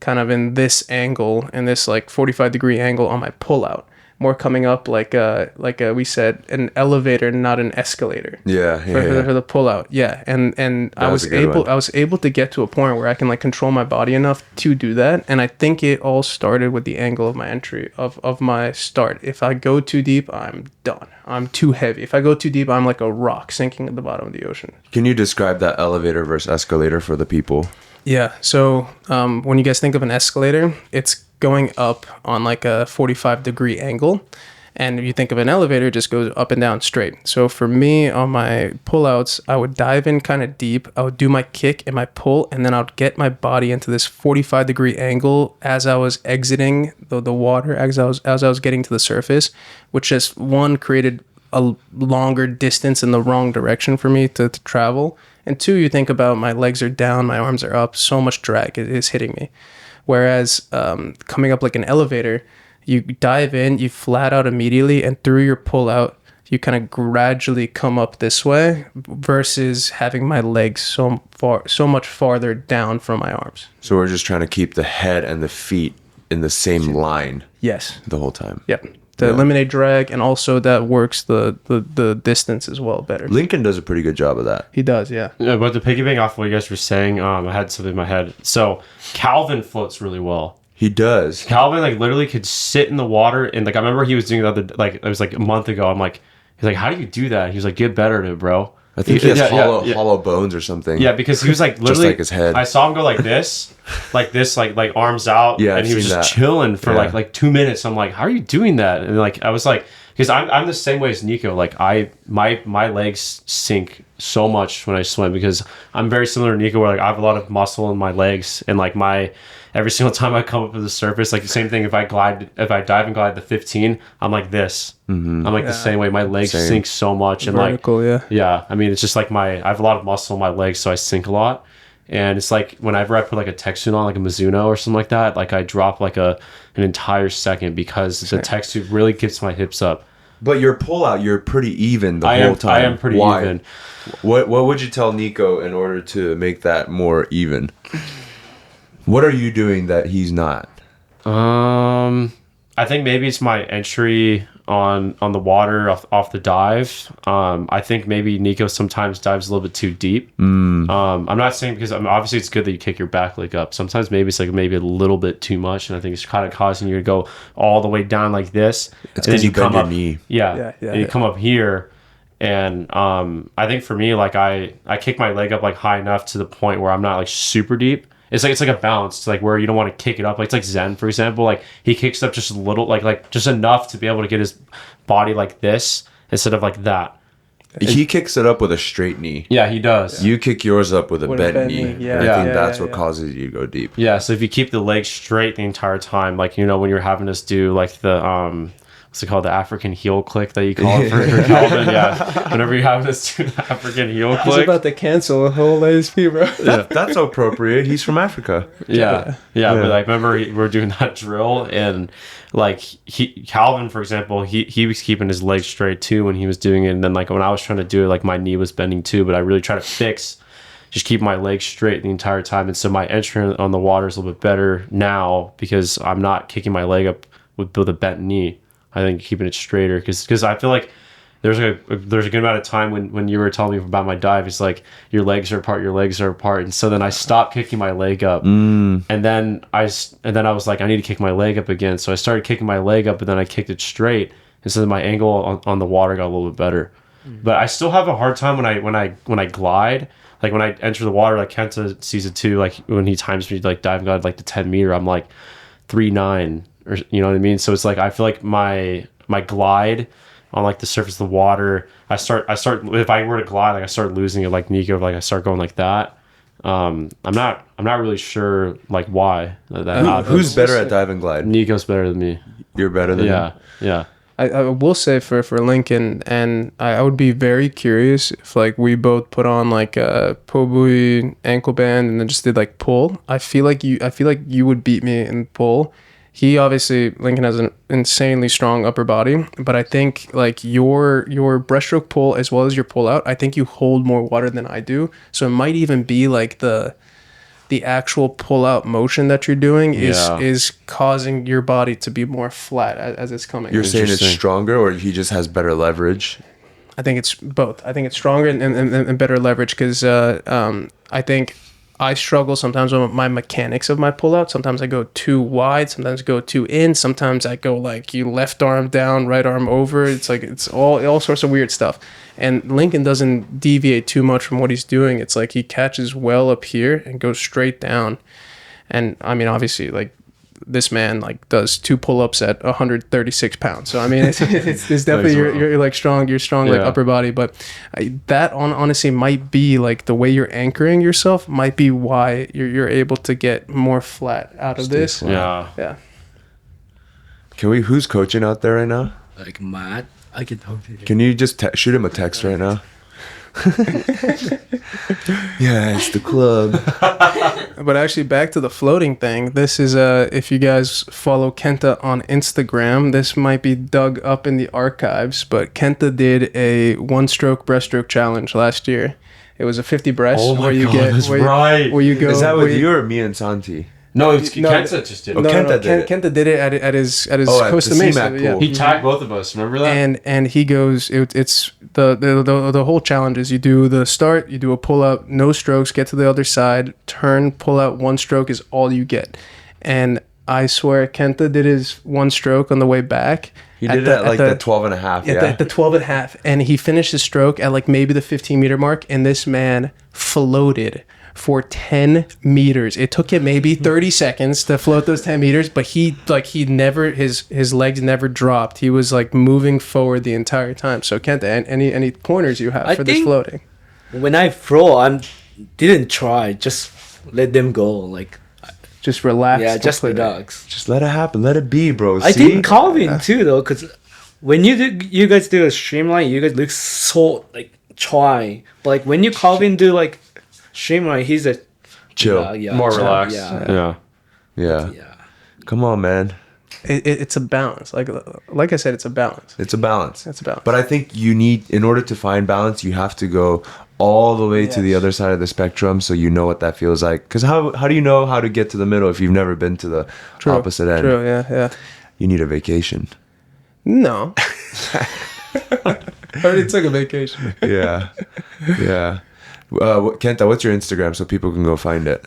kind of in this angle, in this like 45-degree angle on my pullout. More coming up like we said, an elevator, not an escalator. Yeah, For the pullout. Yeah, and I was able to get to a point where I can like control my body enough to do that. And I think it all started with the angle of my entry of my start. If I go too deep, I'm done. I'm too heavy. If I go too deep, I'm like a rock sinking at the bottom of the ocean. Can you describe that elevator versus escalator for the people? Yeah. So when you guys think of an escalator, it's going up on like a 45-degree angle, and if you think of an elevator, it just goes up and down straight. So for me on my pullouts, I would dive in kind of deep, I would do my kick and my pull, and then I would get my body into this 45-degree angle as I was exiting the water, as I was getting to the surface, which just one created a longer distance in the wrong direction for me to travel, and two, you think about my legs are down, my arms are up, so much drag is hitting me. Whereas coming up like an elevator, you dive in, you flat out immediately, and through your pull out, you kind of gradually come up this way versus having my legs so much farther down from my arms. So we're just trying to keep the head and the feet in the same line. Yes. The whole time. Yep. To eliminate drag, and also that works the distance as well better. Lincoln does a pretty good job of that. He does, yeah. Yeah, but to piggyback off what you guys were saying, I had something in my head. So Calvin floats really well. He does. Calvin like literally could sit in the water, and like I remember he was doing the other, like it was like a month ago. I'm like, he's like, how do you do that? He was like, get better at it, bro. I think he has hollow bones or something. Yeah, because he was like literally just like his head. I saw him go like this, like arms out, Yeah, and he was just chilling for like 2 minutes. I'm like, how are you doing that? And like I was like, because I'm the same way as Niko. Like my legs sink so much when I swim, because I'm very similar to Niko, where like I have a lot of muscle in my legs, and like every single time I come up to the surface, like the same thing. If I dive and glide the 15, I'm like this. Mm-hmm. I'm like the same way. My legs sink so much, and vertical, yeah. I mean, it's just like I have a lot of muscle in my legs, so I sink a lot. And it's like whenever I put like a tech suit on, like a Mizuno or something like that, like I drop like an entire second, because the tech suit really gets my hips up. But your pullout, you're pretty even the whole time. I am pretty even. What would you tell Niko in order to make that more even? What are you doing that he's not? I think maybe it's my entry on the water off the dive. I think maybe Niko sometimes dives a little bit too deep. I'm not saying because obviously it's good that you kick your back leg up. Sometimes maybe it's like maybe a little bit too much, and I think it's kind of causing you to go all the way down like this. It's because you bend your knee. You come up here. And I think for me, like I kick my leg up like high enough to the point where I'm not like super deep. It's like a balance. It's like where you don't want to kick it up. Like it's like Zen, for example. Like he kicks up just a little, like just enough to be able to get his body like this instead of like that. He kicks it up with a straight knee. Yeah, he does. You kick yours up with a bent knee. Yeah. And I think that's what causes you to go deep. Yeah. So if you keep the leg straight the entire time, like when you're having us do like the what's it called? The African heel click that you call it for Calvin. Yeah. Whenever you have this do the African heel click. He's about to cancel the whole ASP, bro. That's appropriate. He's from Africa. Yeah. But like, remember we were doing that drill, and like Calvin, for example, he was keeping his legs straight too when he was doing it. And then like when I was trying to do it, like my knee was bending too, but I really try to just keep my legs straight the entire time. And so my entry on the water is a little bit better now because I'm not kicking my leg up with a bent knee. I think keeping it straighter because I feel like there's a good amount of time when you were telling me about my dive, it's like your legs are apart, and so then I stopped kicking my leg up, and then I was like, I need to kick my leg up again, so I started kicking my leg up, and then I kicked it straight, and so then my angle on the water got a little bit better. But I still have a hard time when I glide, like when I enter the water, like Kenta sees it too, like when he times me like diving guide like the 10 meter, I'm like 3.9. Or you know what I mean? So it's like I feel like my glide on like the surface of the water, I start if I were to glide, like I start losing it like Niko, like I start going like that. I'm not really sure like why that Who's better at dive and glide? Niko's better than me. You're better than him? Yeah. I will say for Lincoln, and I would be very curious if like we both put on like a po buoy ankle band and then just did like pull. I feel like you would beat me in pull. He obviously, Lincoln has an insanely strong upper body, but I think like your breaststroke pull as well as your pull out, I think you hold more water than I do. So it might even be like the actual pull out motion that you're doing is causing your body to be more flat as it's coming. You're saying it's stronger, or he just has better leverage? I think it's both. I think it's stronger and better leverage because I think I struggle sometimes with my mechanics of my pullout. Sometimes I go too wide. Sometimes I go too in. Sometimes I go like you left arm down, right arm over. It's like it's all sorts of weird stuff. And Lincoln doesn't deviate too much from what he's doing. It's like he catches well up here and goes straight down. And I mean, obviously, like this man like does 2 pull-ups at 136 pounds. So I mean, it's definitely you're like strong. You're strong like upper body, but that honestly might be like the way you're anchoring yourself might be why you're able to get more flat out of this. Yeah. Can we? Who's coaching out there right now? Like Matt, I can talk to you. Can you just shoot him a text right now? Yeah, it's the club. But actually, back to the floating thing. This is if you guys follow Kenta on Instagram, this might be dug up in the archives. But Kenta did a 1-stroke breaststroke challenge last year. It was a 50 breast where you go. Is that with you or me and Santi? No, Kenta just did it. Kenta did it at his Costa Mesa. Yeah. He tagged both of us. Remember that? And he goes. It's the whole challenge is you do the start, you do a pull up, no strokes, get to the other side, turn, pull out, 1 stroke is all you get. And I swear, Kenta did his 1 stroke on the way back. He did it at like the 12 and a half. At the 12 and a half, and he finished his stroke at like maybe the 15 meter mark, and this man floated for 10 meters. It took him maybe 30 seconds to float those 10 meters, but he never, his legs never dropped. He was like moving forward the entire time. So Kenta, any pointers you have for this floating? When I throw, I didn't try. Just let them go. Like, just relax. Yeah, just relax. Just let it happen. Let it be, bro. I think Calvin too, though, because when you guys do a streamline, you guys look so like try. But like when you Calvin do like streamline, he's a chill, more relaxed. Yeah. Come on, man. It's a balance. Like I said, it's a balance. It's a balance. It's a balance. But I think you need, in order to find balance, you have to go all the way to the other side of the spectrum, so you know what that feels like. Because how do you know how to get to the middle if you've never been to the opposite end? True. Yeah. You need a vacation. No. I already took a vacation. Yeah. Kenta, what's your Instagram so people can go find it?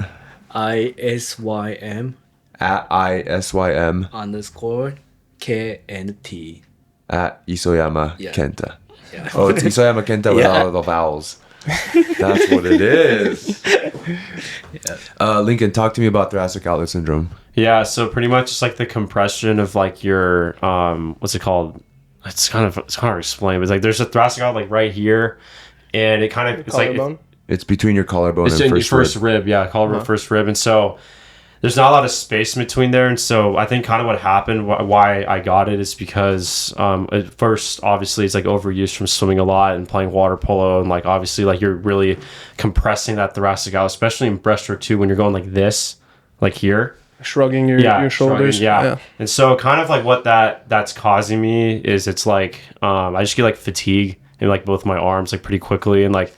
ISYM At ISYM _KNT. at Isoyama Yeah. Kenta. Yeah. Oh, it's Isoyama Kenta with all the vowels. That's what it is. Lincoln, talk to me about thoracic outlet syndrome. Yeah, so pretty much it's like the compression of like your what's it called? It's hard to explain, but it's like there's a thoracic outlet like right here, and it kind of it's Collarbone? like It's between your collarbone it's and in your first first rib. rib. Yeah, collarbone first rib, and so there's not a lot of space in between there, and so I think kind of what happened, why I got it, is because at first, obviously, it's like overuse from swimming a lot and playing water polo, and like obviously, like you're really compressing that thoracic out, especially in breaststroke too, when you're going like this, like here. Shrugging your shoulders. Shrugging, yeah. And so kind of like what that's causing me is it's like I just get like fatigue in like both my arms like pretty quickly, and like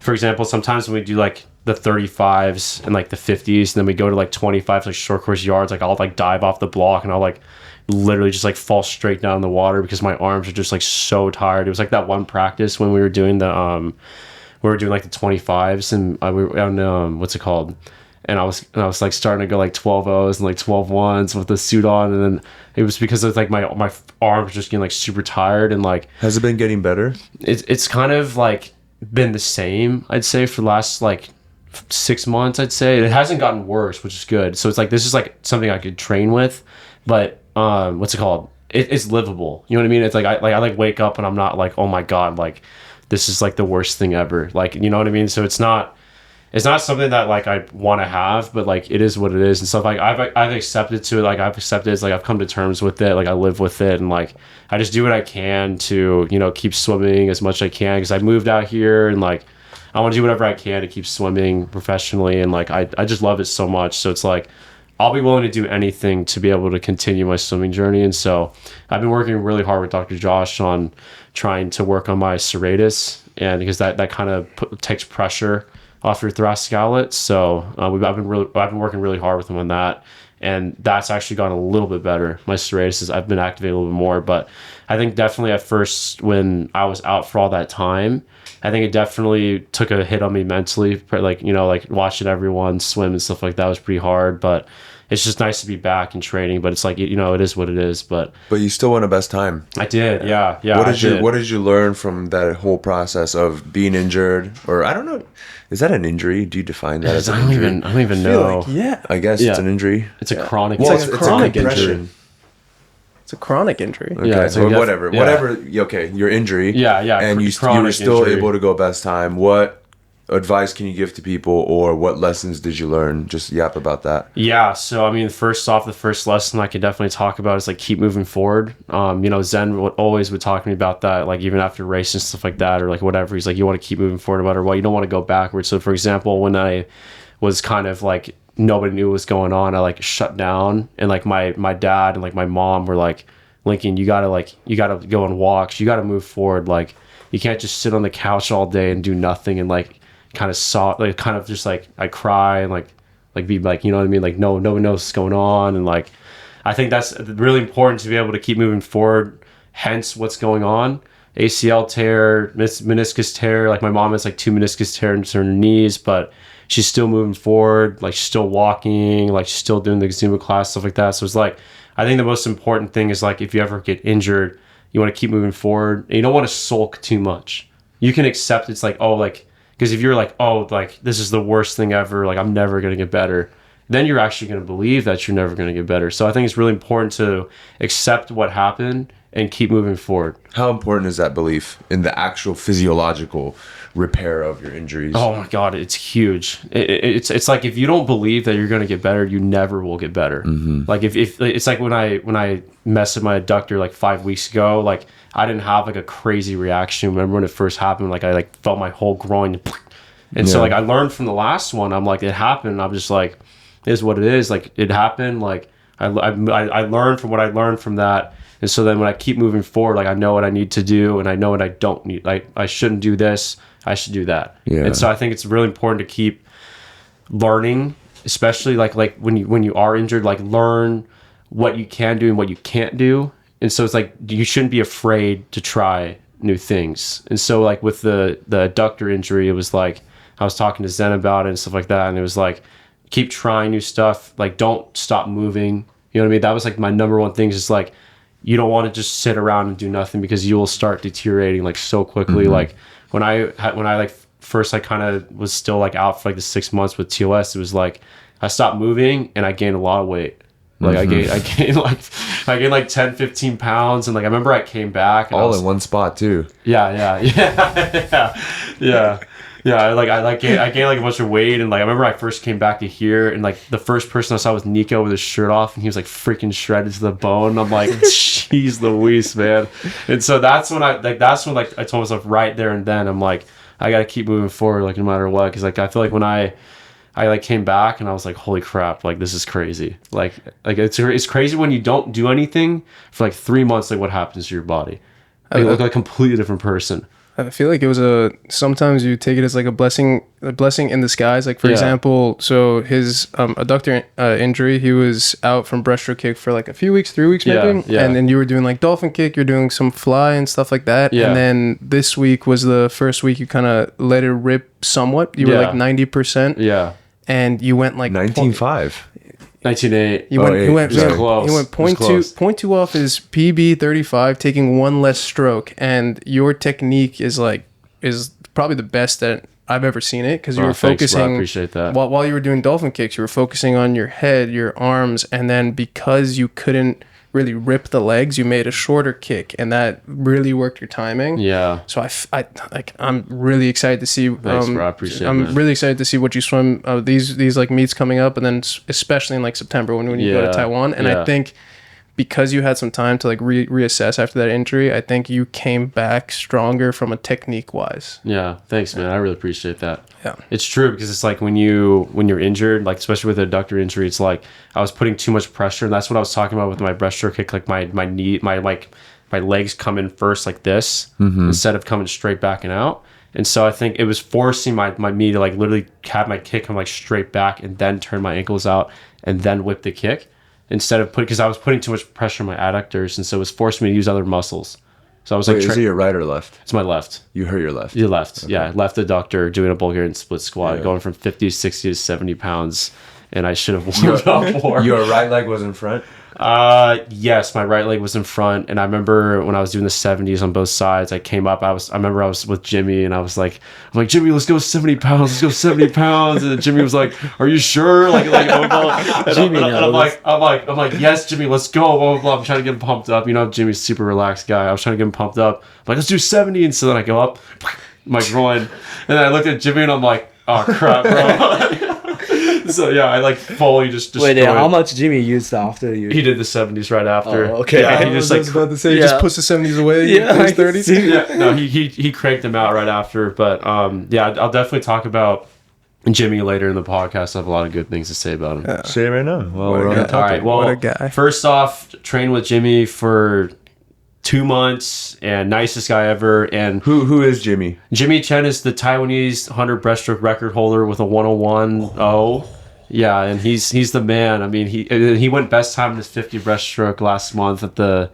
for example, sometimes when we do like the 35s and like the 50s, and then we go to like 25 like short course yards, like I'll like dive off the block and I'll like literally just like fall straight down in the water because my arms are just like so tired. It was like that one practice when we were doing the like the 25s, and we were on what's it called, and I was like starting to go like 12 O's and like 12 ones with the suit on, and then it was because of like my arms just getting like super tired, and like Has it been getting better? it's kind of like been the same, I'd say, for the last like 6 months. I'd say it hasn't gotten worse, which is good. So it's like this is like something I could train with, but what's it called? It's livable. You know what I mean? It's like I wake up and I'm not like, oh my god, like this is like the worst thing ever. Like, you know what I mean? So it's not something that like I want to have, but like it is what it is and stuff. Like I've accepted to it. Like I've accepted it's like I've come to terms with it. Like I live with it, and like I just do what I can to, you know, keep swimming as much as I can, because I moved out here and like I want to do whatever I can to keep swimming professionally, and like I just love it so much. So it's like I'll be willing to do anything to be able to continue my swimming journey. And so I've been working really hard with Dr. Josh on trying to work on my serratus, and because that kind of takes pressure off your thoracic outlet. So I've been working really hard with him on that, and that's actually gone a little bit better. My serratus is, I've been activating a little bit more, but I think definitely at first when I was out for all that time, I think it definitely took a hit on me mentally. Like, you know, like watching everyone swim and stuff like that was pretty hard, but it's just nice to be back in training. But it's like, you know, it is what it is. But you still won a best time. I did, yeah. What did you learn from that whole process of being injured? Or I don't know, is that an injury? Do you define that as an injury? I don't even know. Like, yeah. I guess it's an injury. It's a chronic. Well, it's a chronic injury. It's a chronic injury. Okay, Yeah, so so whatever. Okay, your injury. Yeah, And you chronic were still injury. able to go best time. What advice can you give to people, or what lessons did you learn? Just yap about that. Yeah, so I mean, first off, the first lesson I could definitely talk about is like keep moving forward. You know, Zen always would talk to me about that, like even after races and stuff like that, or like whatever. He's like, you want to keep moving forward no matter what. You don't want to go backwards. So for example, when I was kind of like nobody knew what was going on, I like shut down, and like my dad and like my mom were like, Lincoln, you gotta go on walks. You gotta move forward. Like you can't just sit on the couch all day and do nothing and like kind of just like I cry and like be like, you know what I mean? Like no one knows what's going on, and like I think that's really important to be able to keep moving forward. Hence what's going on. ACL tear, meniscus tear. Like my mom has like 2 meniscus tears in her knees, but she's still moving forward. Like she's still walking. Like she's still doing the Zumba class, stuff like that. So it's like, I think the most important thing is like if you ever get injured, you want to keep moving forward. And you don't want to sulk too much. You can accept it's like, oh, like, because if you're like, oh, like this is the worst thing ever, like I'm never going to get better, then you're actually going to believe that you're never going to get better. So I think it's really important to accept what happened and keep moving forward. How important is that belief in the actual physiological repair of your injuries? Oh my God, it's huge. It's like if you don't believe that you're going to get better, you never will get better. Mm-hmm. Like if it's like when I messed with my adductor like 5 weeks ago, like I didn't have like a crazy reaction. Remember when it first happened? Like I like felt my whole groin, and so like I learned from the last one. I'm like, it happened. I'm just like, it is what it is. Like it happened. Like I learned from what I learned from that. And so then when I keep moving forward, like I know what I need to do and I know what I don't need. Like I shouldn't do this, I should do that. Yeah. And so I think it's really important to keep learning, especially like when you are injured, like learn what you can do and what you can't do. And so it's like you shouldn't be afraid to try new things. And so like with the adductor injury, it was like I was talking to Zen about it and stuff like that, and it was like keep trying new stuff, like don't stop moving. You know what I mean? That was like my number one thing, is just like you don't want to just sit around and do nothing, because you will start deteriorating like so quickly. Like when I like first like kind of was still like out for like the 6 months with TOS, it was like I stopped moving and I gained a lot of weight. Like I gained like 10, 15 pounds. And like I remember I came back and all in one spot too. Yeah. I gained like a bunch of weight. And like I remember I first came back to here, and like the first person I saw was Niko with his shirt off, and he was like freaking shredded to the bone. I'm like, jeez Louise, man. And so that's when I told myself right there and then, I'm like, I gotta keep moving forward, like no matter what. Because like I feel like when I like came back and I was like, holy crap, like this is crazy. Like it's crazy when you don't do anything for like 3 months, like what happens to your body. Like, you look like a completely different person. I feel like it was sometimes you take it as like a blessing in disguise. Like for example, so his adductor injury, he was out from breaststroke kick for like a few weeks, 3 weeks maybe. Yeah. And then you were doing like dolphin kick, you're doing some fly and stuff like that. Yeah. And then this week was the first week you kind of let it rip somewhat. You were like 90%. Yeah. And you went like 19.5. 19.8. He went close. He went 0.2 off his PB 35, taking one less stroke, and your technique is probably the best that I've ever seen it, because you were focusing. Bro, I appreciate that. While you were doing dolphin kicks, you were focusing on your head, your arms, and then because you couldn't really rip the legs, you made a shorter kick, and that really worked your timing. Yeah. So I'm really excited to see. Thanks, bro. I appreciate it. I'm really excited to see what you swim these like meets coming up, and then especially in like September when you go to Taiwan. And I think because you had some time to like reassess after that injury, I think you came back stronger from a technique wise. Yeah. Thanks, man. I really appreciate that. Yeah. It's true, because it's like when you're injured, like especially with an adductor injury, it's like I was putting too much pressure, and that's what I was talking about with my breaststroke kick. Like my knee, my legs come in first like this instead of coming straight back and out. And so I think it was forcing my knee to like literally have my kick come like straight back and then turn my ankles out and then whip the kick, instead of because I was putting too much pressure on my adductors, and so it was forcing me to use other muscles. So I was is it your right or left? It's my left. You hurt your left. Your left. Okay. Yeah, left adductor doing a Bulgarian split squat, going from 50, 60 to 70 pounds, and I should have warmed up more. Your right leg was in front? Yes, my right leg was in front, and I remember when I was doing the 70s on both sides, I came up, I remember I was with Jimmy, and I'm like, Jimmy, let's go 70 pounds, let's go 70 pounds, and then Jimmy was like, are you sure? Like Jimmy, I'm like, yes, Jimmy, let's go, blah, blah, blah. I'm trying to get him pumped up. You know, Jimmy's a super relaxed guy. I was trying to get him pumped up. I'm like, let's do 70, and so then I go up, my groin, and then I looked at Jimmy, and I'm like, oh crap, bro. So yeah, I like fully just destroyed. Wait, how much Jimmy used after you? He did the 70s right after. Oh, okay. Yeah, he just like about to say, just puts the 70s away. Yeah, his 30s. Yeah, no, he cranked them out right after. But yeah, I'll definitely talk about Jimmy later in the podcast. I have a lot of good things to say about him. Say it right now. Well, we're on the topic. All right. Well, what a guy. First off, trained with Jimmy for 2 months, and nicest guy ever. And Who is Jimmy? Jimmy Chen is the Taiwanese 100 breaststroke record holder with a 101.0. Yeah, and he's the man. I mean, he went best time in his 50 breaststroke last month at the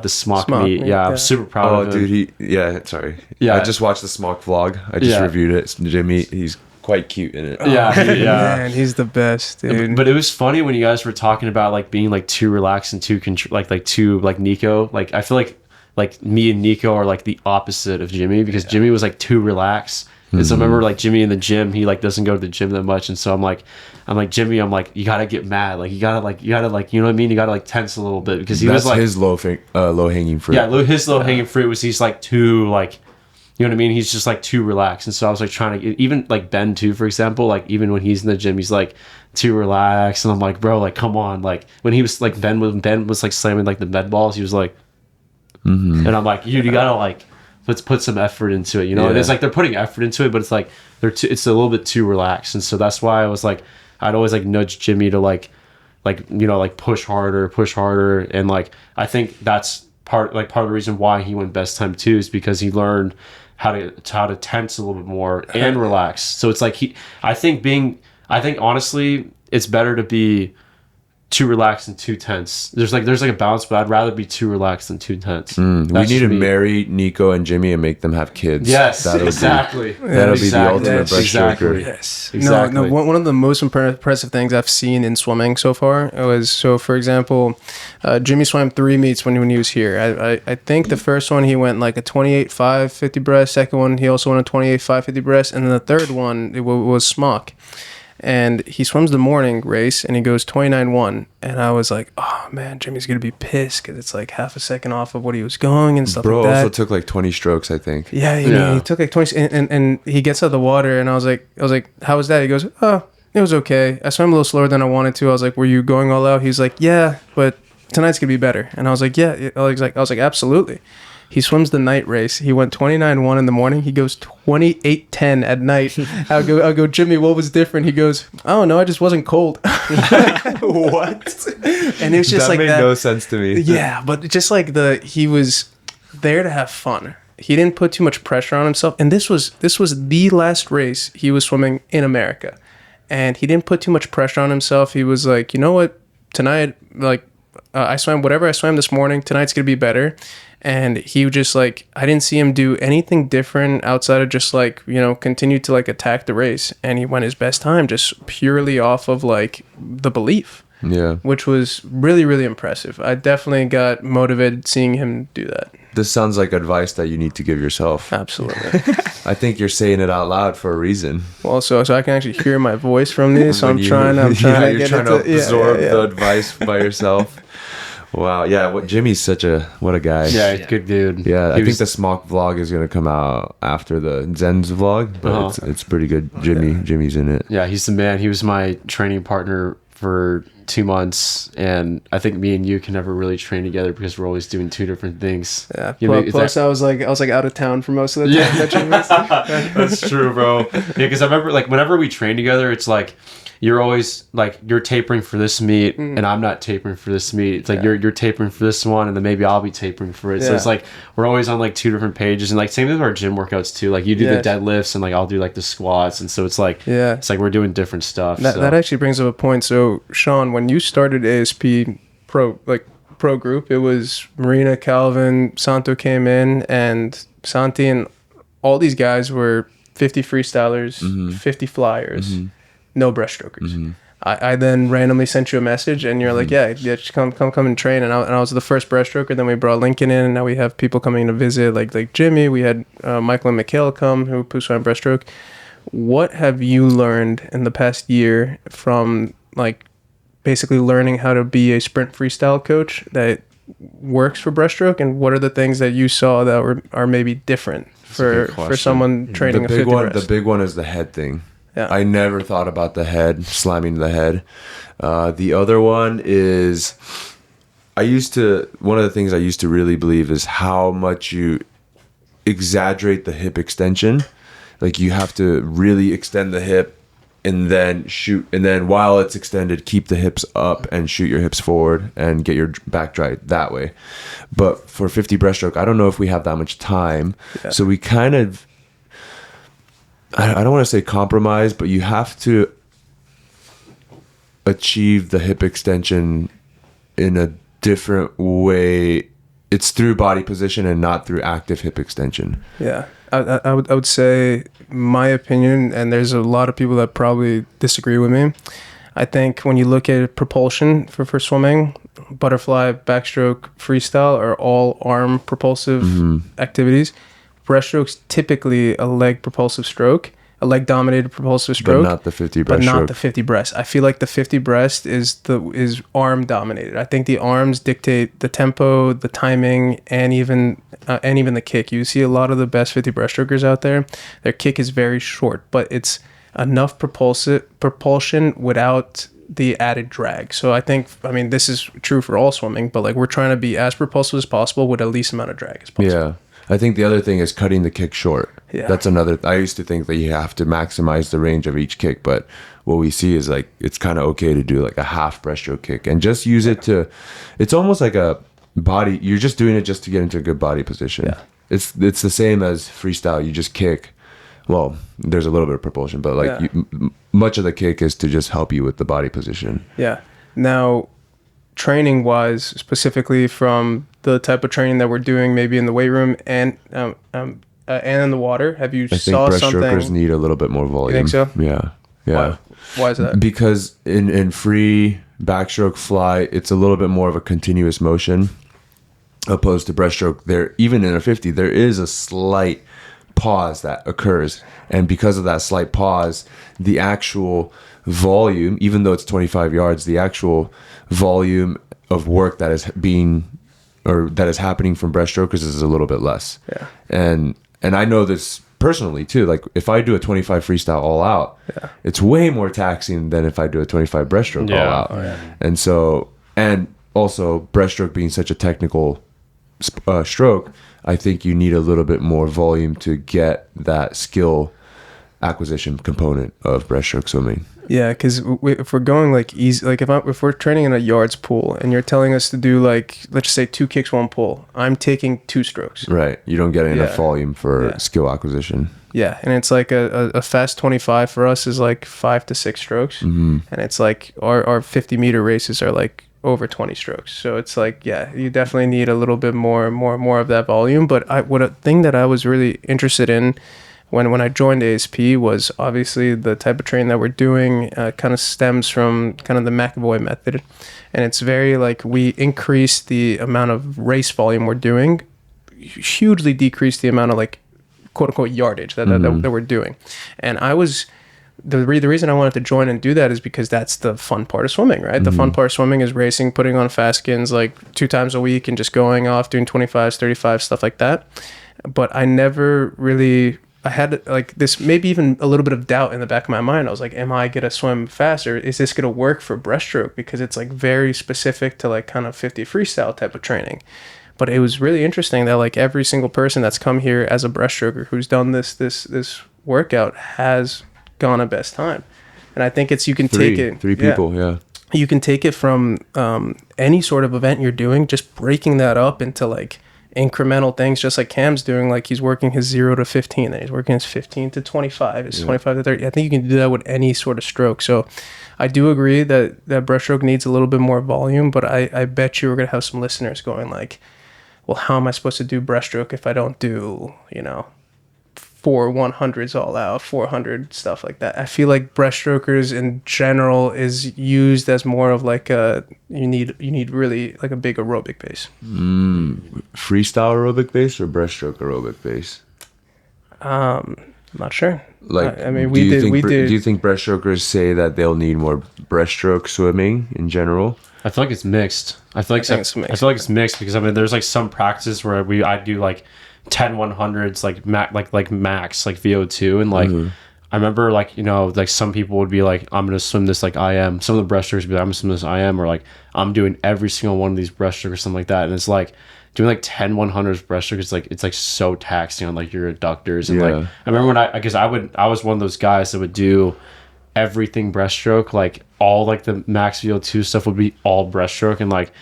Smock meet. Yeah, I'm super proud of him. Oh, dude, sorry. Yeah. I just watched the Smock vlog. I just reviewed it. Jimmy, he's quite cute in it. Yeah, man, he's the best, dude. But it was funny when you guys were talking about like being like too relaxed and too too like Niko. Like I feel like me and Niko are like the opposite of Jimmy, because Jimmy was like too relaxed. And so I remember like Jimmy in the gym, he like doesn't go to the gym that much, and so I'm like Jimmy, I'm like, you gotta get mad, like you gotta you know what I mean, you gotta like tense a little bit, because That's was like his low hanging fruit. Yeah, his low hanging fruit was he's like too like, you know what I mean, he's just like too relaxed. And so I was like trying to even like Ben too, for example, like even when he's in the gym, he's like too relaxed, and I'm like, bro, like come on, like when he was like Ben was like slamming like the med balls, he was like, and I'm like, you gotta like. Let's put some effort into it, you know. Yeah. And it's like they're putting effort into it, but it's like it's a little bit too relaxed, and so that's why I was like, I'd always like nudge Jimmy to like like push harder, and like I think that's part of the reason why he went best time too, is because he learned how to tense a little bit more and relax. So it's like I think honestly it's better to be too relaxed and too tense. There's like a balance, but I'd rather be too relaxed than too tense. We need to marry Niko and Jimmy and make them have kids. Yes, exactly. That'll be the ultimate breaststroker. Yes, exactly. No, one of the most impressive things I've seen in swimming so far was, so for example, Jimmy swam 3 meets when he was here. I think the first one he went like a 28.5 50 breast. Second one he also went a 28.5 50 breast, and then the third one it was smock. And he swims the morning race and he goes 29.1, and I was like, oh man, Jimmy's gonna be pissed because it's like half a second off of what he was going and stuff like that. Bro also took like 20 strokes, I think. Yeah, he took like 20, and he gets out of the water, and I was like, how was that? He goes, oh, it was okay. I swam a little slower than I wanted to. I was like, were you going all out? He's like, yeah, but tonight's gonna be better. And I was like, yeah. I was like, absolutely. He swims the night race. He went 29.1 in the morning. He goes 28.10 at night. I'll go, Jimmy, what was different? He goes, oh no, I just wasn't cold. What? And it was just that like made that. no sense to me. Yeah, but just like he was there to have fun. He didn't put too much pressure on himself. And this was the last race he was swimming in America. And he didn't put too much pressure on himself. He was like, you know what? Tonight, I swam whatever I swam this morning. Tonight's going to be better. And he just like, I didn't see him do anything different outside of just like, continue to like attack the race. And he went his best time just purely off of like the belief. Yeah. Which was really, really impressive. I definitely got motivated seeing him do that. This sounds like advice that you need to give yourself. Absolutely. I think you're saying it out loud for a reason. Well, so I can actually hear my voice from these. So I'm trying to absorb the advice by yourself. Wow, yeah. Jimmy's what a guy. Yeah, good dude. Yeah, I think the Smock vlog is gonna come out after the Zen's vlog, but it's pretty good. Jimmy's in it. Yeah, he's the man. He was my training partner for 2 months, and I think me and you can never really train together because we're always doing 2 different things. Yeah. Plus, I was like out of town for most of the time. Yeah. That's true, bro. Yeah, because I remember like whenever we train together, it's like you're always like you're tapering for this meet and I'm not tapering for this meet. It's like you're tapering for this one and then maybe I'll be tapering for it. So it's like we're always on like 2 different pages, and like same with our gym workauts too. Like you do the deadlifts and like I'll do like the squats, and so it's like we're doing different stuff. That actually brings up a point. So Sean, when you started ASP Pro group, it was Marina, Calvin, Santo came in, and Santi and all these guys were 50 freestylers, 50 flyers. No breaststrokers. I then randomly sent you a message, and you're like, yeah, just come and train. And I was the first breaststroker. Then we brought Lincoln in, and now we have people coming to visit, like Jimmy. We had Michael and Mikhail come, who swam breaststroke. What have you learned in the past year from like basically learning how to be a sprint freestyle coach that works for breaststroke, and what are the things that you saw that are maybe different for someone training a 50 breast? The big one is the head thing. Yeah. I never thought about the head, slamming the head. The other one is one of the things I used to really believe is how much you exaggerate the hip extension. Like you have to really extend the hip and then shoot. And then while it's extended, keep the hips up and shoot your hips forward and get your back dry that way. But for 50 breaststroke, I don't know if we have that much time. Yeah. So we kind of, I don't want to say compromise, but you have to achieve the hip extension in a different way. It's through body position and not through active hip extension. Yeah. I would say my opinion, and there's a lot of people that probably disagree with me. I think when you look at propulsion for swimming, butterfly, backstroke, freestyle are all arm propulsive activities. Breaststroke's typically a leg propulsive stroke, a leg dominated propulsive stroke, but not the 50 breaststroke. But not the 50 breast. I feel like the 50 breast is arm dominated. I think the arms dictate the tempo, the timing, and even the kick. You see a lot of the best 50 breaststrokers out there. Their kick is very short, but it's enough propulsion without the added drag. So I mean, this is true for all swimming, but like we're trying to be as propulsive as possible with the least amount of drag as possible. Yeah. I think the other thing is cutting the kick short. Yeah. That's another. I used to think that you have to maximize the range of each kick, but what we see is like it's kind of okay to do like a half breaststroke kick and just use it to. It's almost like a body. You're just doing it just to get into a good body position. Yeah. It's the same as freestyle. You just kick. Well, there's a little bit of propulsion, but like much of the kick is to just help you with the body position. Yeah. Now, training wise, specifically from the type of training that we're doing, maybe in the weight room and in the water, have you saw something? I think breaststrokers need a little bit more volume. You think so? Yeah. Yeah. Why is that? Because in free backstroke fly, it's a little bit more of a continuous motion, opposed to breaststroke. There, even in a 50, there is a slight pause that occurs, and because of that slight pause, the actual volume, even though it's 25 yards, the actual volume of work that is happening from breaststrokers is a little bit less. Yeah. And I know this personally too. Like if I do a 25 freestyle all out, it's way more taxing than if I do a 25 breaststroke all out. Oh, yeah. And so, and also breaststroke being such a technical stroke, I think you need a little bit more volume to get that skill acquisition component of breaststroke swimming. Yeah, because if we're going like easy, like if we're training in a yards pool and you're telling us to do like, let's just say 2 kicks, 1 pull, I'm taking 2 strokes. Right. You don't get enough volume for skill acquisition. Yeah, and it's like a fast 25 for us is like 5 to 6 strokes, and it's like our 50-meter races are like over 20 strokes. So it's like, yeah, you definitely need a little bit more of that volume. But a thing that I was really interested in when I joined ASP was obviously the type of training that we're doing kind of stems from kind of the McAvoy method, and it's very like we increase the amount of race volume we're doing, hugely decrease the amount of like quote unquote yardage that we're doing. And I was the reason I wanted to join and do that is because that's the fun part of swimming, right? The fun part of swimming is racing, putting on fast skins like 2 times a week and just going off doing 25s, 35s, stuff like that. But I never really, I had like this, maybe even a little bit of doubt in the back of my mind. I was like, am I going to swim faster? Is this going to work for breaststroke? Because it's like very specific to like kind of 50 freestyle type of training. But it was really interesting that like every single person that's come here as a breaststroker who's done this workout has gone a best time. And I think it's, you can take it. 3 people, yeah. You can take it from any sort of event you're doing, just breaking that up into like incremental things, just like Cam's doing. Like he's working his 0 to 15, then he's working his 15 to 25, his 25 to 30. I think you can do that with any sort of stroke. So I do agree that breaststroke needs a little bit more volume, but I bet you we're going to have some listeners going like, well, how am I supposed to do breaststroke if I don't do, 4 100s all out, 400 stuff like that? I feel like breaststrokers in general is used as more of like you need really like a big aerobic base. Freestyle aerobic base or breaststroke aerobic base? I'm not sure. Like, I mean, do you think breaststrokers say that they'll need more breaststroke swimming in general? I feel like it's mixed. I feel like it's mixed because I mean, there's like some practices where I do like 10 100s like max like VO2, and like I remember like like some people would be like, I'm gonna swim this like IM. Some of the breaststrokers would be like, I'm gonna swim this IM, or like I'm doing every single one of these breaststrokes or something like that. And it's like doing like 10 100s breaststroke, it's like so taxing on like your adductors. And like I remember when I was one of those guys that would do everything breaststroke, like all like the max VO2 stuff would be all breaststroke, and like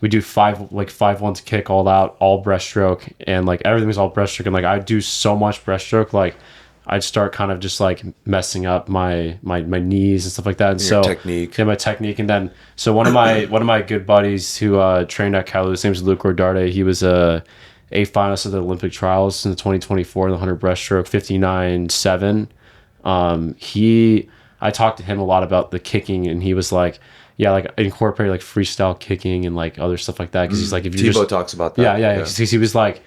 we do 5 1s kick all out, all breaststroke, and like everything was all breaststroke. And like I do so much breaststroke, like I'd start kind of just like messing up my knees and stuff like that. And your technique. Yeah, my technique. And then so one of my good buddies who trained at Cal, his name is Luke Rodarte. He was a finalist of the Olympic trials in the 2024 in the 100 breaststroke 59.7. I talked to him a lot about the kicking, and he was like, yeah, like incorporate like freestyle kicking and like other stuff like that, because he's like, if you Tebow talks about that. Yeah. He was like,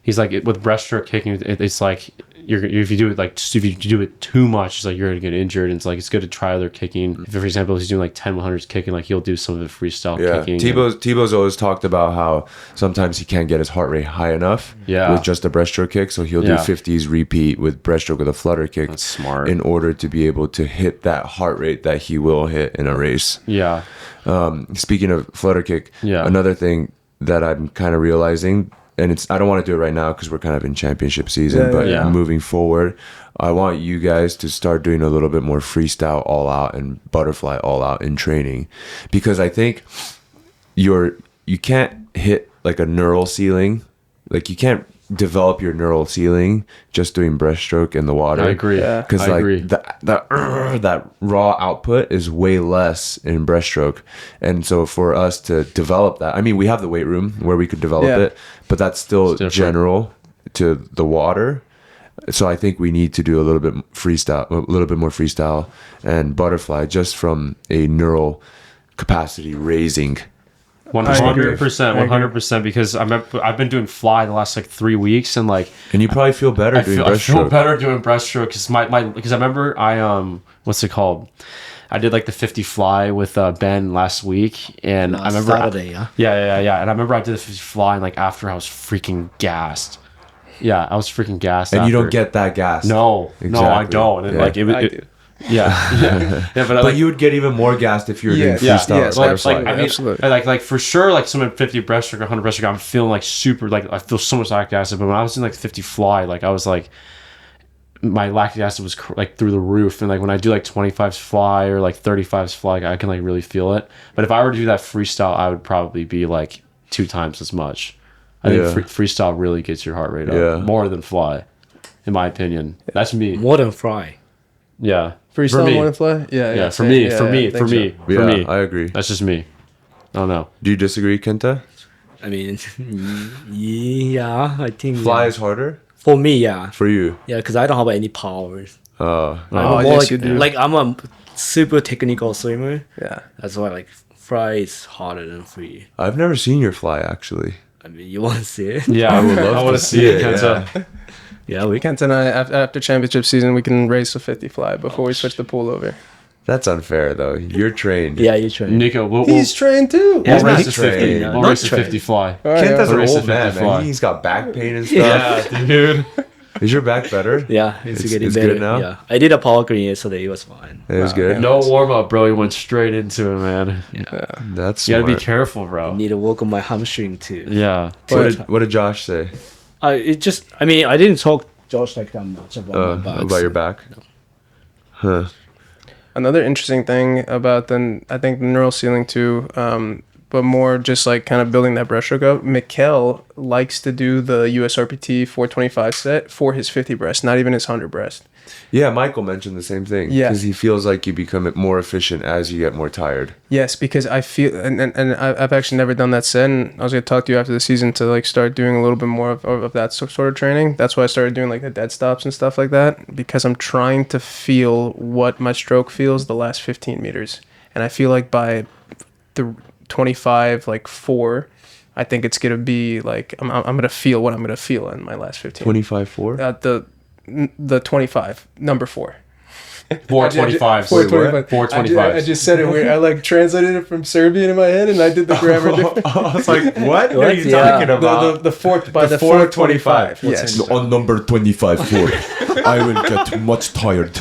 he's like, with breaststroke kicking, it's like if you do it if you do it too much, it's like you're gonna get injured. And it's like it's good to try other kicking. If, for example, he's doing like 10 100s kicking, like he'll do some of the freestyle kicking. Tebow's always talked about how sometimes he can't get his heart rate high enough with just a breaststroke kick, so he'll do 50s repeat with breaststroke with a flutter kick. That's smart. In order to be able to hit that heart rate that he will hit in a race. Yeah. Speaking of flutter kick, another thing that I'm kind of realizing, and I don't want to do it right now because we're kind of in championship season, but moving forward, I want you guys to start doing a little bit more freestyle all out and butterfly all out in training, because I think you can't hit like a neural ceiling, like you can't develop your neural ceiling just doing breaststroke in the water. I agree. Because that raw output is way less in breaststroke, and so for us to develop that, I mean, we have the weight room where we could develop it, but that's still general to the water. So I think we need to do a little bit more freestyle and butterfly just from a neural capacity raising. 100%, because I've been doing fly the last like 3 weeks, and you probably feel better doing breaststroke. I feel better doing breaststroke because I remember what's it called? I did like the 50 fly with Ben last week, and I remember Saturday, yeah, and I remember I did the 50 fly, and like after I was freaking gassed. Yeah, I was freaking gassed. And you don't get that gas. No, exactly. No, I don't. And like I do. Yeah, but you would get even more gassed if you were doing freestyle. Yes, absolutely. I mean, absolutely. Like for sure, like some 50 breaststroke, 100 breaststroke, I'm feeling like super, like I feel so much lactic acid. But when I was doing like 50 fly, like I was like, my lactic acid was like through the roof. And like when I do like 25s fly or like 35s fly, I can like really feel it. But if I were to do that freestyle, I would probably be like 2 times as much. I think freestyle really gets your heart rate up more than fly, in my opinion. That's me. More than fly. Yeah. Freestyle more than fly? Yeah. For me. I agree. That's just me. I don't know. Do you disagree, Kenta? I mean, yeah, I think fly is harder for me. Yeah. For you? Yeah, because I don't have any powers. Yes, you do. Like I'm a super technical swimmer. Yeah. That's why like fly is harder than free. I've never seen your fly actually. I mean, you want to see it? Yeah, I would love to see it, Kenta. Yeah, we Kent and I, after championship season, we can race a 50 fly before we switch the pool over. That's unfair, though. You're trained. Yeah, you're trained. Niko, he's trained too. We'll race a 50. We'll race a 50 fly. Kenta's an Race a old man, 50 fly. He's got back pain and stuff. Yeah, dude. Is your back better? Yeah, it's getting it's better. Good now? Yeah, I did a power clean yesterday. It was fine. It was good. No warm up, bro. He went straight into it, man. Yeah. That's you gotta smart. be careful, bro. I need to work on my hamstring too. Yeah. What did Josh say? I didn't talk Josh like that much about my back. About your back? No. Huh. Another interesting thing about I think the neural ceiling too, but more just like kind of building that breaststroke up. Mikkel likes to do the USRPT 425 set for his 50 breast, not even his 100 breast. Yeah, Michael mentioned the same thing. Yeah. Because he feels like you become more efficient as you get more tired. Yes, because I feel, and I've actually never done that set, and I was going to talk to you after the season to like start doing a little bit more of that sort of training. That's why I started doing like the dead stops and stuff like that, because I'm trying to feel what my stroke feels the last 15 meters. And I feel like by the 25, like 4, I think it's going to be like, I'm going to feel what I'm going to feel in my last 15. 25-4? The 25, number 4. 425. 425. 425. I just said it weird. I like translated it from Serbian in my head, and I did the grammar different. I was like, what are you talking about? The 425. Yes. On number 25-4, I will get much tired.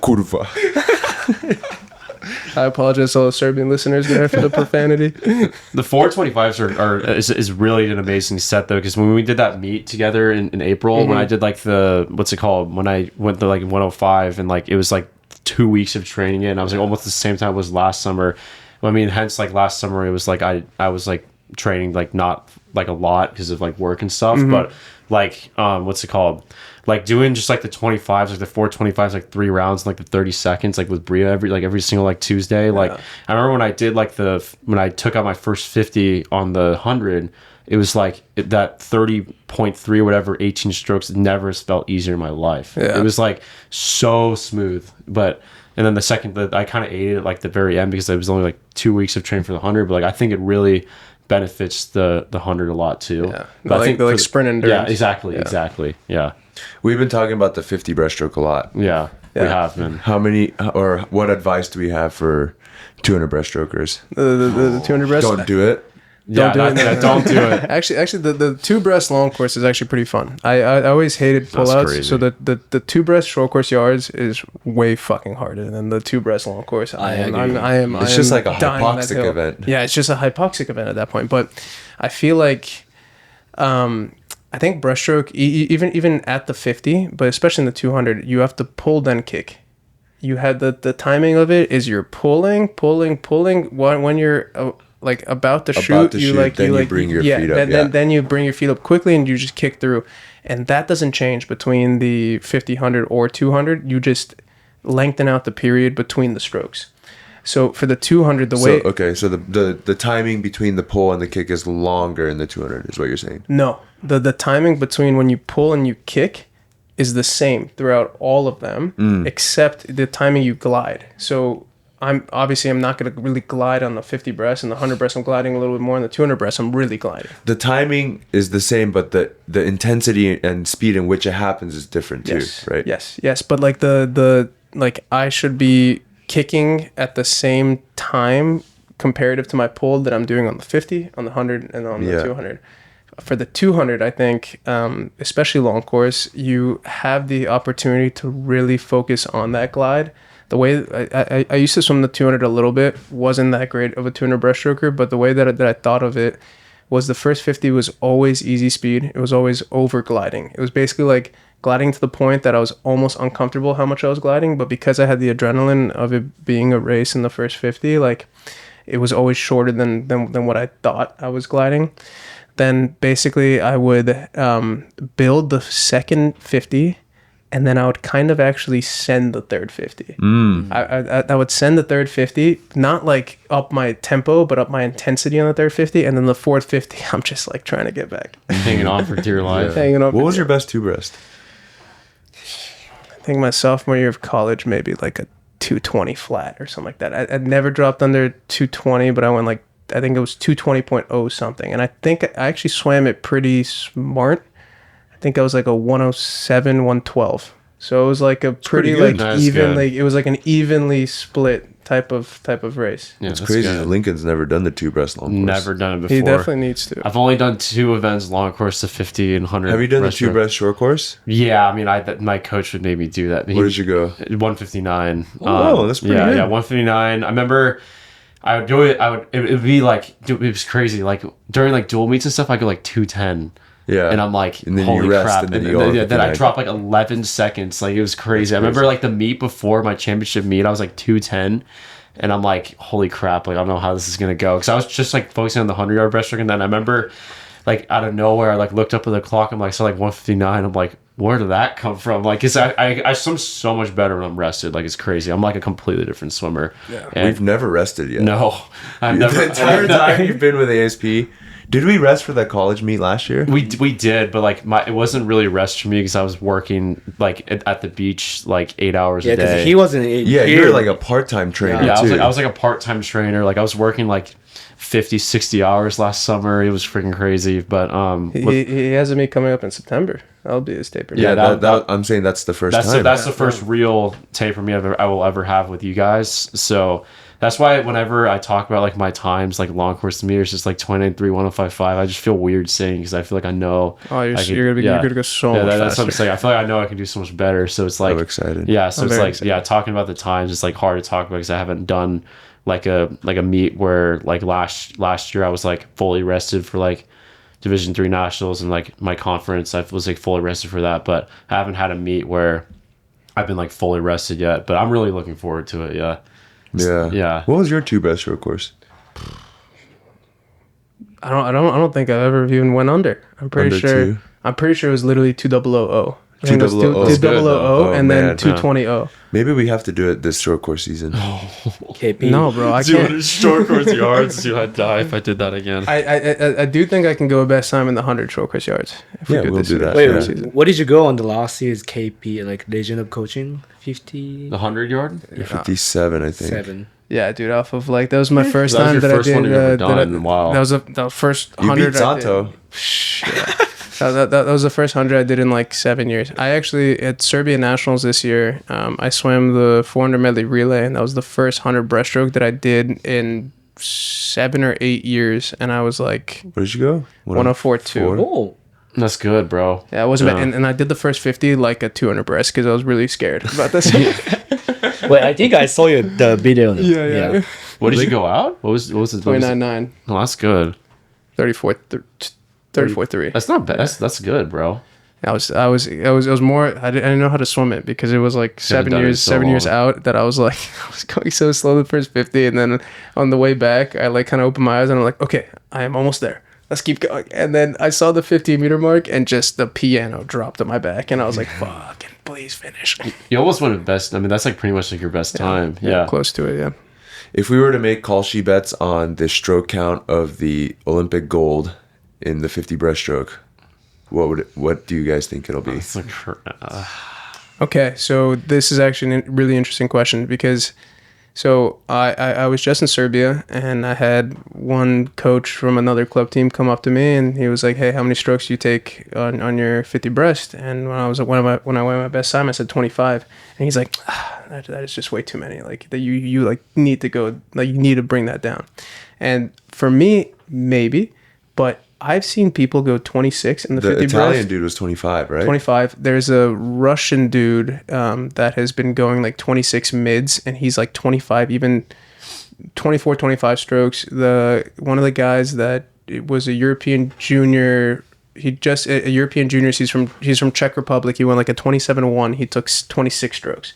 Kurva. I apologize to all the Serbian listeners there for the profanity. The 425s is really an amazing set though, because when we did that meet together in April, when I did like the when I went to like 105, and like it was like 2 weeks of training it, and I was like almost the same time was last summer. I mean, hence like last summer it was like I was like training like not like a lot because of like work and stuff, but like like doing just like the 25s, like the 425s, like 3 rounds in like the 30 seconds, like with Bria every single like Tuesday. Like I remember when I did like when I took out my first 50 on the 100, it was like that 30.3 or whatever 18 strokes never felt easier in my life. It was like so smooth. And then the second that I kind of ate it at like the very end, because it was only like 2 weeks of training for the 100, but like I think it really benefits the 100 a lot too. Yeah, but I think the sprint endurance. Yeah, exactly. Yeah. We've been talking about the 50 breaststroke a lot. Yeah, we have, man. How many, or what advice do we have for 200 breaststrokers? The 200 breast? Don't do it. Don't do it. Actually, the 2 breast long course is actually pretty fun. I always hated pullouts, so the 2 breast short course yards is way fucking harder than the 2 breast long course. It's just like a hypoxic event. Yeah, it's just a hypoxic event at that point. But I feel like I think breaststroke, even at the 50, but especially in the 200, you have to pull then kick. You had the timing of it is you're pulling. When you're like about to shoot, you bring your feet up. Then you bring your feet up quickly and you just kick through, and that doesn't change between the 50, 100 or 200. You just lengthen out the period between the strokes. So for the 200, so the timing between the pull and the kick is longer in the 200, is what you're saying? No, the timing between when you pull and you kick is the same throughout all of them, except the timing you glide. So I'm not going to really glide on the 50 breast, and the 100 breast I'm gliding a little bit more, and the 200 breast I'm really gliding. The timing is the same, but the intensity and speed in which it happens is different too, right? Yes. But like the I should be kicking at the same time comparative to my pull that I'm doing on the 50, on the 100, and on the 200. For the 200, I think, especially long course, you have the opportunity to really focus on that glide. The way I used to swim the 200 a little bit, wasn't that great of a 200 breaststroker, but the way that I thought of it was the first 50 was always easy speed. It was always over gliding. It was basically like gliding to the point that I was almost uncomfortable how much I was gliding, but because I had the adrenaline of it being a race in the first 50, like it was always shorter than what I thought I was gliding. Then basically I would build the second 50, and then I would kind of actually send the third 50. I would send the third 50, not like up my tempo, but up my intensity on the third 50, and then the fourth 50, I'm just like trying to get back. Hanging on for dear life. What was your best two breast? I think my sophomore year of college, maybe like a 220 flat or something like that. I'd never dropped under 220, but I went like, I think it was 220.0 something. And I think I actually swam it pretty smart. I think I was like a 107, 112. So it was like a pretty like evenly, it was like an evenly split type of race. Yeah, it's crazy. Good. Lincoln's never done the two breast long course. Never done it before. He definitely needs to. I've only done 2 events, long course, the 50 and 100. Have you done the two breast short course? Yeah, I mean, my coach would make me do that. Where did you go? 159. Oh, that's pretty good. Yeah, 159. I remember I would do it. It would be like, it was crazy. Like during like dual meets and stuff, I go like 210. Yeah. And I'm like, and then holy you rest, crap. And then I dropped like 11 seconds. Like it was crazy. I remember like the meet before my championship meet, I was like 210. And I'm like, holy crap. Like I don't know how this is going to go. Because I was just like focusing on the 100-yard breaststroke. And then I remember like out of nowhere, I like looked up at the clock. I'm like, so like 159. I'm like, where did that come from? Like, cause I swim so much better when I'm rested. Like it's crazy. I'm like a completely different swimmer. Yeah. We've never rested yet. No. I've never. The entire time you've been with ASP. Did we rest for that college meet last year? We did, but like it wasn't really rest for me because I was working like at the beach like 8 hours a day. Yeah, because he wasn't. You were like a part-time trainer. Yeah, too. I was like a part-time trainer. Like I was working like 50, 60 hours last summer. It was freaking crazy. But he has a meet coming up in September. That'll be his taper. Yeah, that I'm saying that's the first time. That's the first real taper meet I will ever have with you guys. So. That's why whenever I talk about like my times, like long course meters, just like 29.3, 105.5, I just feel weird saying because I feel like I know. Oh, you're gonna go so much faster. That's what I'm saying. I feel like I know I can do so much better. So it's like I'm excited. Yeah, so I'm it's like excited. talking about the times. It's like hard to talk about because I haven't done like a meet where like last year I was like fully rested for like Division 3 nationals and like my conference. I was like fully rested for that, but I haven't had a meet where I've been like fully rested yet. But I'm really looking forward to it. Yeah. Yeah. What was your two breaststroke course? I don't think I've ever even went under. I'm pretty sure it was literally 2000. 2000 and then 220. Maybe we have to do it this short course season. KP. No, bro, I can't. Short course yards. Dude, I'd die if I did that again. I do think I can go best time in the 100 short course yards. We'll do that. Wait, what did you go on the last year's KP, like Legend of Coaching? 50? The 100-yard? Yeah. 57, I think. 7. Yeah, dude, off of like, that was my first time that I did. Wow. That was the first 100 You beat Santo. That was the first 100 I did in like 7 years. I actually, at Serbia Nationals this year, I swam the 400 medley relay, and that was the first 100 breaststroke that I did in 7 or 8 years, and I was like... Where did you go? 104.2. Oh. That's good, bro. Yeah, it wasn't bad. And I did the first 50 like a 200 breast because I was really scared about this. Wait, I think I saw the video. Yeah. What did you go out? What was it? 29.9. Oh, that's good. 34. 34.3. That's not bad. That's good, bro. I was more. I didn't know how to swim it because it was like Haven't done it so 7 years long. out that I was like I was going so slow the first 50, and then on the way back I like kind of opened my eyes and I'm like, okay, I am almost there. Let's keep going. And then I saw the 15-meter mark and just the piano dropped on my back, and I was like, fucking please finish. You almost won the best. I mean, that's like pretty much like your best time. Yeah. Close to it. Yeah. If we were to make call sheet bets on the stroke count of the Olympic gold in the 50 breaststroke, what do you guys think it'll be? It's like, Okay, so this is actually a really interesting question because so I was just in Serbia, and I had one coach from another club team come up to me, and he was like, "Hey, how many strokes do you take on your 50 breast?" And when I went my best time, I said 25, and he's like, that is just way too many. Like that you like need to go, like you need to bring that down. And for me, maybe, but I've seen people go 26 in the 50 Italian breast. dude was 25, right? 25. There's a Russian dude that has been going like 26 mids, and he's like 25, even 24, 25 strokes. One of the guys that it was a European junior. A European junior. He's from Czech Republic. He won like a 27-1. He took 26 strokes.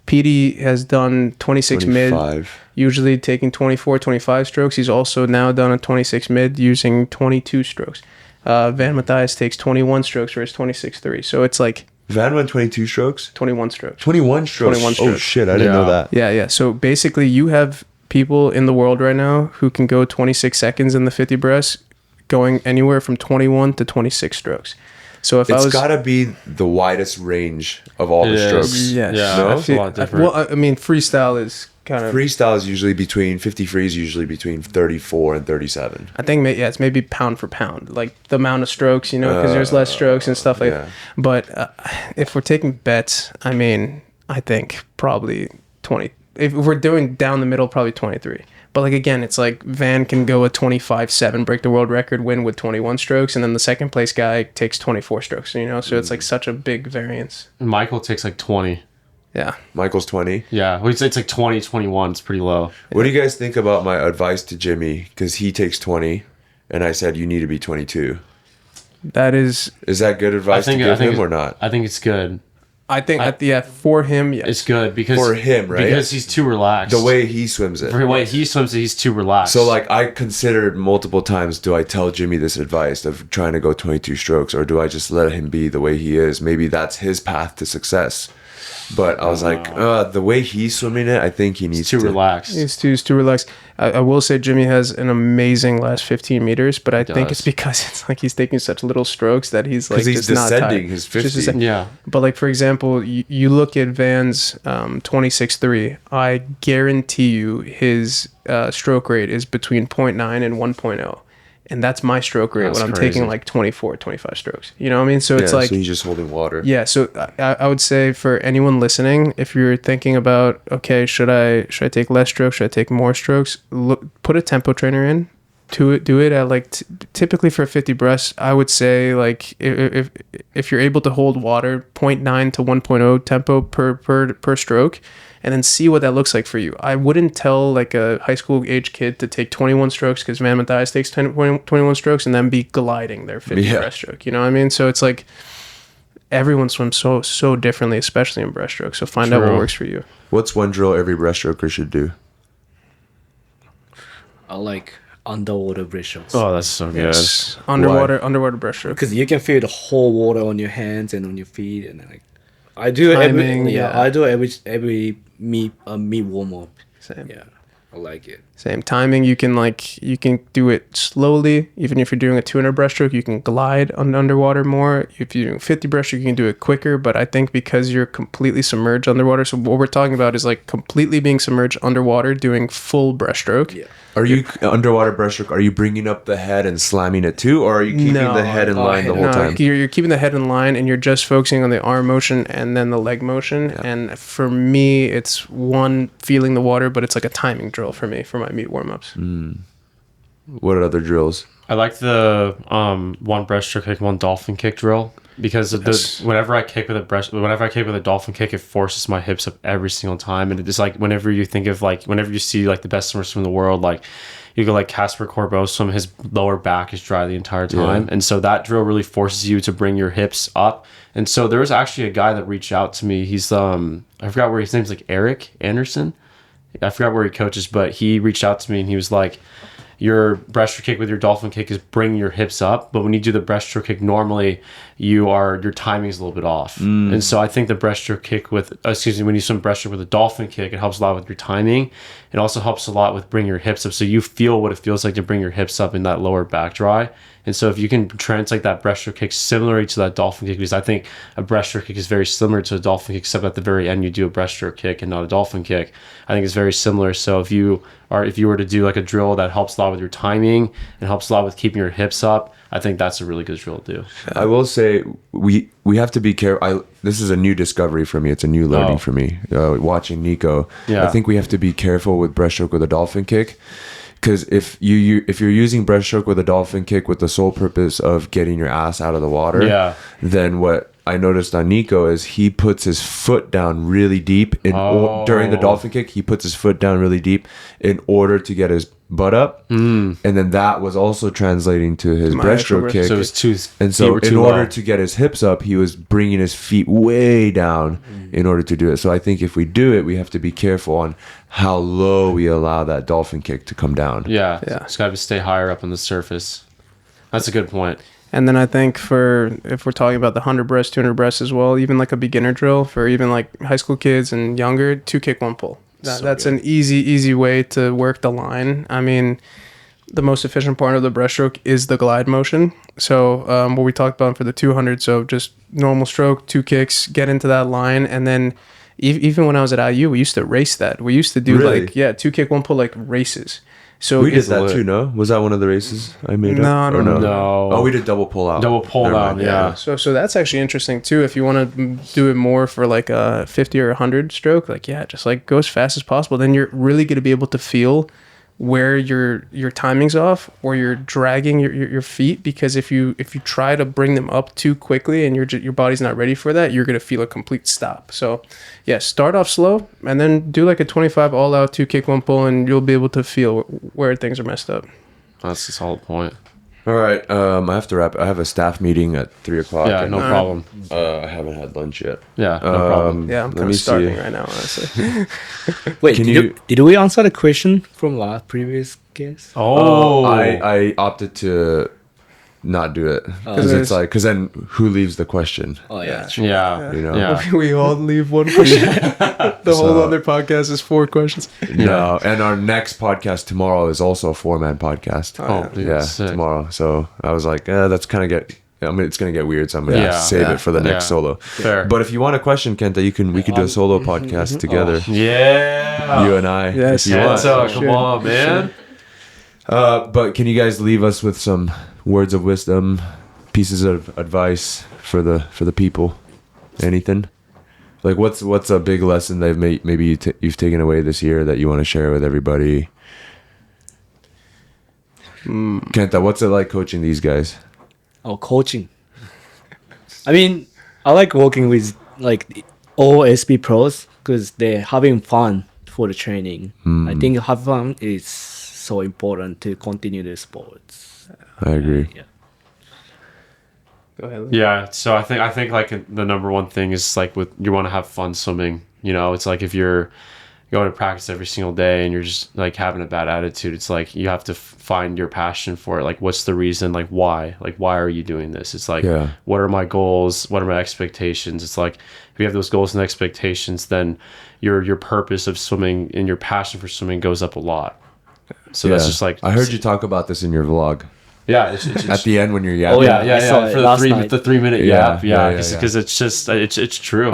PD has done 26 mid, usually taking 24, 25 strokes. He's also now done a 26 mid using 22 strokes. Van Matthijs takes 21 strokes for his 26.3. So it's like... Van went 22 strokes? 21 strokes. 21 strokes? 21 strokes. Oh, shit. I didn't know that. Yeah. So basically, you have people in the world right now who can go 26 seconds in the 50 breast, going anywhere from 21 to 26 strokes. So if It's got to be the widest range of all the strokes. Yes. Yeah, No? that's a lot different. Well, I mean, freestyle is kind of... Freestyle is usually between 50 free is usually between 34 and 37. I think, it's maybe pound for pound, like the amount of strokes, because there's less strokes and stuff like that. But if we're taking bets, I mean, I think probably 20. If we're doing down the middle, probably 23. But like again, it's like Van can go a 25.7, break the world record, win with 21 strokes, and then the second place guy takes 24 strokes. So it's like such a big variance. Michael takes like 20. Yeah. Michael's 20. Yeah, well, it's like 20, 21. It's pretty low. What do you guys think about my advice to Jimmy? Because he takes 20, and I said you need to be 22. That is... Is that good advice to give him or not? I think it's good. I think for him, yes. It's good because For him, right? Because he's too relaxed. The way he swims it. For the way he swims it, he's too relaxed. So, like, I considered multiple times, do I tell Jimmy this advice of trying to go 22 strokes, or do I just let him be the way he is? Maybe that's his path to success. But I was like, the way he's swimming it, I think he needs too relaxed. He's too relaxed. I will say Jimmy has an amazing last 15 meters, but I think it's because it's like he's taking such little strokes that he's like he's just not descending tired. his 50. Yeah. But like, for example, you look at Van's 26.3, I guarantee you his stroke rate is between 0.9 and 1.0. And that's my stroke rate when I'm taking like 24, 25 strokes. You know what I mean? So it's like... So he's just holding water. Yeah, so I would say for anyone listening, if you're thinking about, okay, should I take less strokes? Should I take more strokes? Put a tempo trainer in. Do it at like typically for 50 breaths. I would say like if you're able to hold water 0.9 to 1.0 tempo per stroke, and then see what that looks like for you. I wouldn't tell like a high school age kid to take 21 strokes because Van Matthijs takes 21 strokes and then be gliding their 50 breaststroke. You know what I mean? So it's like everyone swims so differently, especially in breaststroke. So find out what works for you. What's one drill every breaststroker should do? I like underwater breaststrokes. Oh, that's so good. Yes. Underwater breaststroke. Because you can feel the whole water on your hands and on your feet, and like I do I do every meet warm up. Same. Yeah, I like it. Same timing. You can do it slowly. Even if you're doing a 200 breaststroke, you can glide underwater more. If you're doing 50 breaststroke, you can do it quicker. But I think because you're completely submerged underwater, so what we're talking about is like completely being submerged underwater, doing full breaststroke. Yeah. Are you underwater breaststroke? Are you bringing up the head and slamming it too, or are you keeping the head in line the whole time? You're keeping the head in line, and you're just focusing on the arm motion and then the leg motion. Yeah. And for me, it's feeling the water, but it's like a timing drill for me for my meet warm ups. What are other drills? I like the one breaststroke, like one dolphin kick drill. because whenever I kick with a dolphin kick, it forces my hips up every single time. And it's like whenever you think of like whenever you see like the best swimmers from the world, like you go like Casper Corbeau swim, his lower back is dry the entire time, and so that drill really forces you to bring your hips up. And so there was actually a guy that reached out to me. He's I forgot where his name's like Eric Anderson. I forgot where he coaches, but he reached out to me and he was like, your breaststroke kick with your dolphin kick is bringing your hips up, but when you do the breaststroke kick normally, your timing is a little bit off. And so I think the breaststroke kick when you swim breaststroke with a dolphin kick, it helps a lot with your timing. It also helps a lot with bringing your hips up, so you feel what it feels like to bring your hips up in that lower back dry. And so if you can translate that breaststroke kick similarly to that dolphin kick, because I think a breaststroke kick is very similar to a dolphin kick, except at the very end you do a breaststroke kick and not a dolphin kick. I think it's very similar. So if you were to do like a drill that helps a lot with your timing and helps a lot with keeping your hips up, I think that's a really good drill to do. I will say we have to be careful. This is a new discovery for me. It's a new learning for me. Watching Niko, I think we have to be careful with breaststroke with a dolphin kick. Because if you're using breaststroke with a dolphin kick with the sole purpose of getting your ass out of the water, then what I noticed on Niko is he puts his foot down really deep during the dolphin kick. He puts his foot down really deep in order to get his butt up, and then that was also translating to his breaststroke kick. So it was in order to get his hips up, he was bringing his feet way down in order to do it. So I think if we do it, we have to be careful on how low we allow that dolphin kick to come down. Yeah. It's got to stay higher up on the surface. That's a good point. And then I think if we're talking about the 100 breast, 200 breast as well, even like a beginner drill for even like high school kids and younger, 2 kick, 1 pull. That's an easy way to work the line. I mean, the most efficient part of the breaststroke is the glide motion. So what we talked about for the 200, so just normal stroke, 2 kicks, get into that line. And then even when I was at IU, we used to race that. We used to do 2 kick, 1 pull, like races. So we did that too, no? Was that one of the races I made up? No. Oh, we did double pull out. Double pull out, yeah. So that's actually interesting too. If you want to do it more for like a 50 or 100 stroke, just like go as fast as possible. Then you're really going to be able to feel where your timing's off or you're dragging your feet, because if you try to bring them up too quickly and your body's not ready for that, you're going to feel a complete stop. So start off slow and then do like a 25 all out 2 kick 1 pull, and you'll be able to feel where things are messed up. That's a solid point. All right, I have to wrap. I have a staff meeting at 3:00. Yeah, no problem. I haven't had lunch yet. Yeah, no problem. I'm kind of starving right now, honestly. Wait, did we answer the question from last previous guest? I opted to not do it because then who leaves the question? Oh yeah, true. Yeah. You know? Yeah. We all leave one question. The whole other podcast is 4 questions. No, and our next podcast tomorrow is also a 4-man podcast. Sick. Tomorrow. So I was like, that's kind of it's gonna get weird, so I'm gonna save it for the next solo. Fair. But if you want a question, Kenta, we could do a solo podcast together. Yeah. You and I. Yes. If you want. Kenta, come on, man. But can you guys leave us with some words of wisdom, pieces of advice for the people? Anything? Like what's a big lesson that maybe you've taken away this year that you want to share with everybody? Kenta, what's it like coaching these guys? Oh, coaching. I mean, I like working with like all ASP pros because they're having fun for the training. I think having fun is so important to continue the sports. I agree. Go ahead. Yeah, so I think like the number one thing is like you want to have fun swimming. You know, it's like if you're going to practice every single day and you're just like having a bad attitude, it's like you have to find your passion for it. Like, what's the reason? Like, why? Like, why are you doing this? It's like, what are my goals? What are my expectations? It's like if you have those goals and expectations, then your purpose of swimming and your passion for swimming goes up a lot. So that's just like, I heard you talk about this in your vlog. Yeah, it's at the end when you're yapping. Oh yeah. For the 3 minute yap. Because it's just it's true.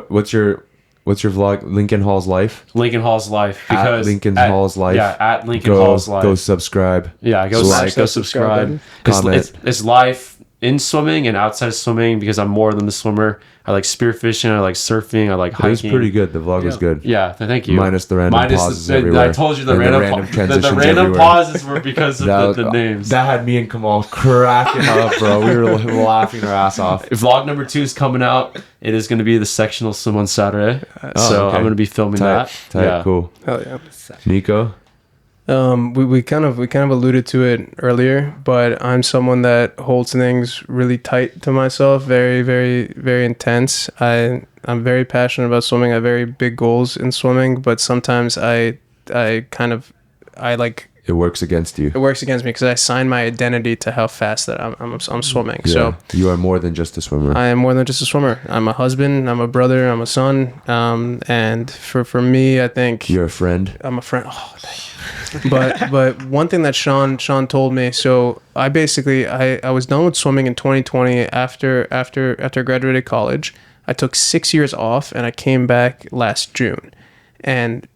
What's your vlog? Lincoln Hall's Life. Lincoln Hall's Life. Because at Lincoln Hall's Life. Yeah, at Lincoln Hall's Life. Go subscribe. Yeah, go subscribe. Comment. It's life. in swimming and outside of swimming because I'm more than the swimmer. I like spearfishing, I like surfing, I like hiking. It was pretty good. The vlog was good. Yeah, thank you. Minus the random pauses everywhere. I told you the And random transitions the random everywhere. pauses were because of the names. That had me and Kamal cracking up, bro. We were laughing our ass off. Vlog number 2 is coming out. It is going to be the sectional swim on Saturday. So okay. I'm going to be filming that. Tight, Yeah. cool. Hell yeah. Niko? We kind of alluded to it earlier, but I'm someone that holds things really tight to myself, very, very, very intense. I'm very passionate about swimming. I have very big goals in swimming, but sometimes I like It works against you. it works against me because I assign my identity to how fast that I'm swimming. Yeah. So You are more than just a swimmer. I am more than just a swimmer. I'm a husband. I'm a brother. I'm a son. And for me, I think You're a friend. I'm a friend. Oh, thank you. But one thing that Sean told me. So I basically I was done with swimming in 2020 after I graduated college. I took 6 years off and I came back last June. And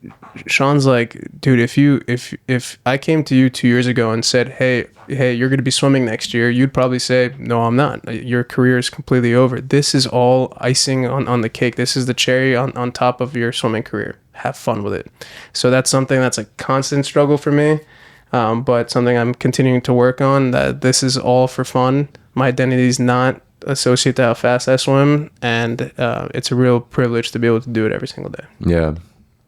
Sean's like, dude, if I came to you 2 years ago and said, hey, you're going to be swimming next year, you'd probably say, no, I'm not. Your career is completely over. This is all icing on the cake. This is the cherry on top of your swimming career. Have fun with it. So that's something that's a constant struggle for me, but something I'm continuing to work on, that this is all for fun. My identity is not associated to how fast I swim, and it's a real privilege to be able to do it every single day. Yeah.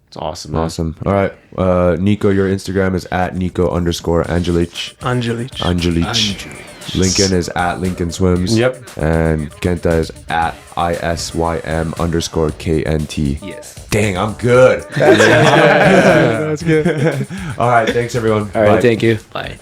It's awesome, man. Awesome. All right. Niko, your Instagram is at Niko_Andjelic. Andjelic. Lincoln is at Lincoln Swims. Yep. And Kenta is at ISYM_KNT. Yes. Dang, I'm good. That's good. All right. Thanks, everyone. All right. Bye. Thank you. Bye.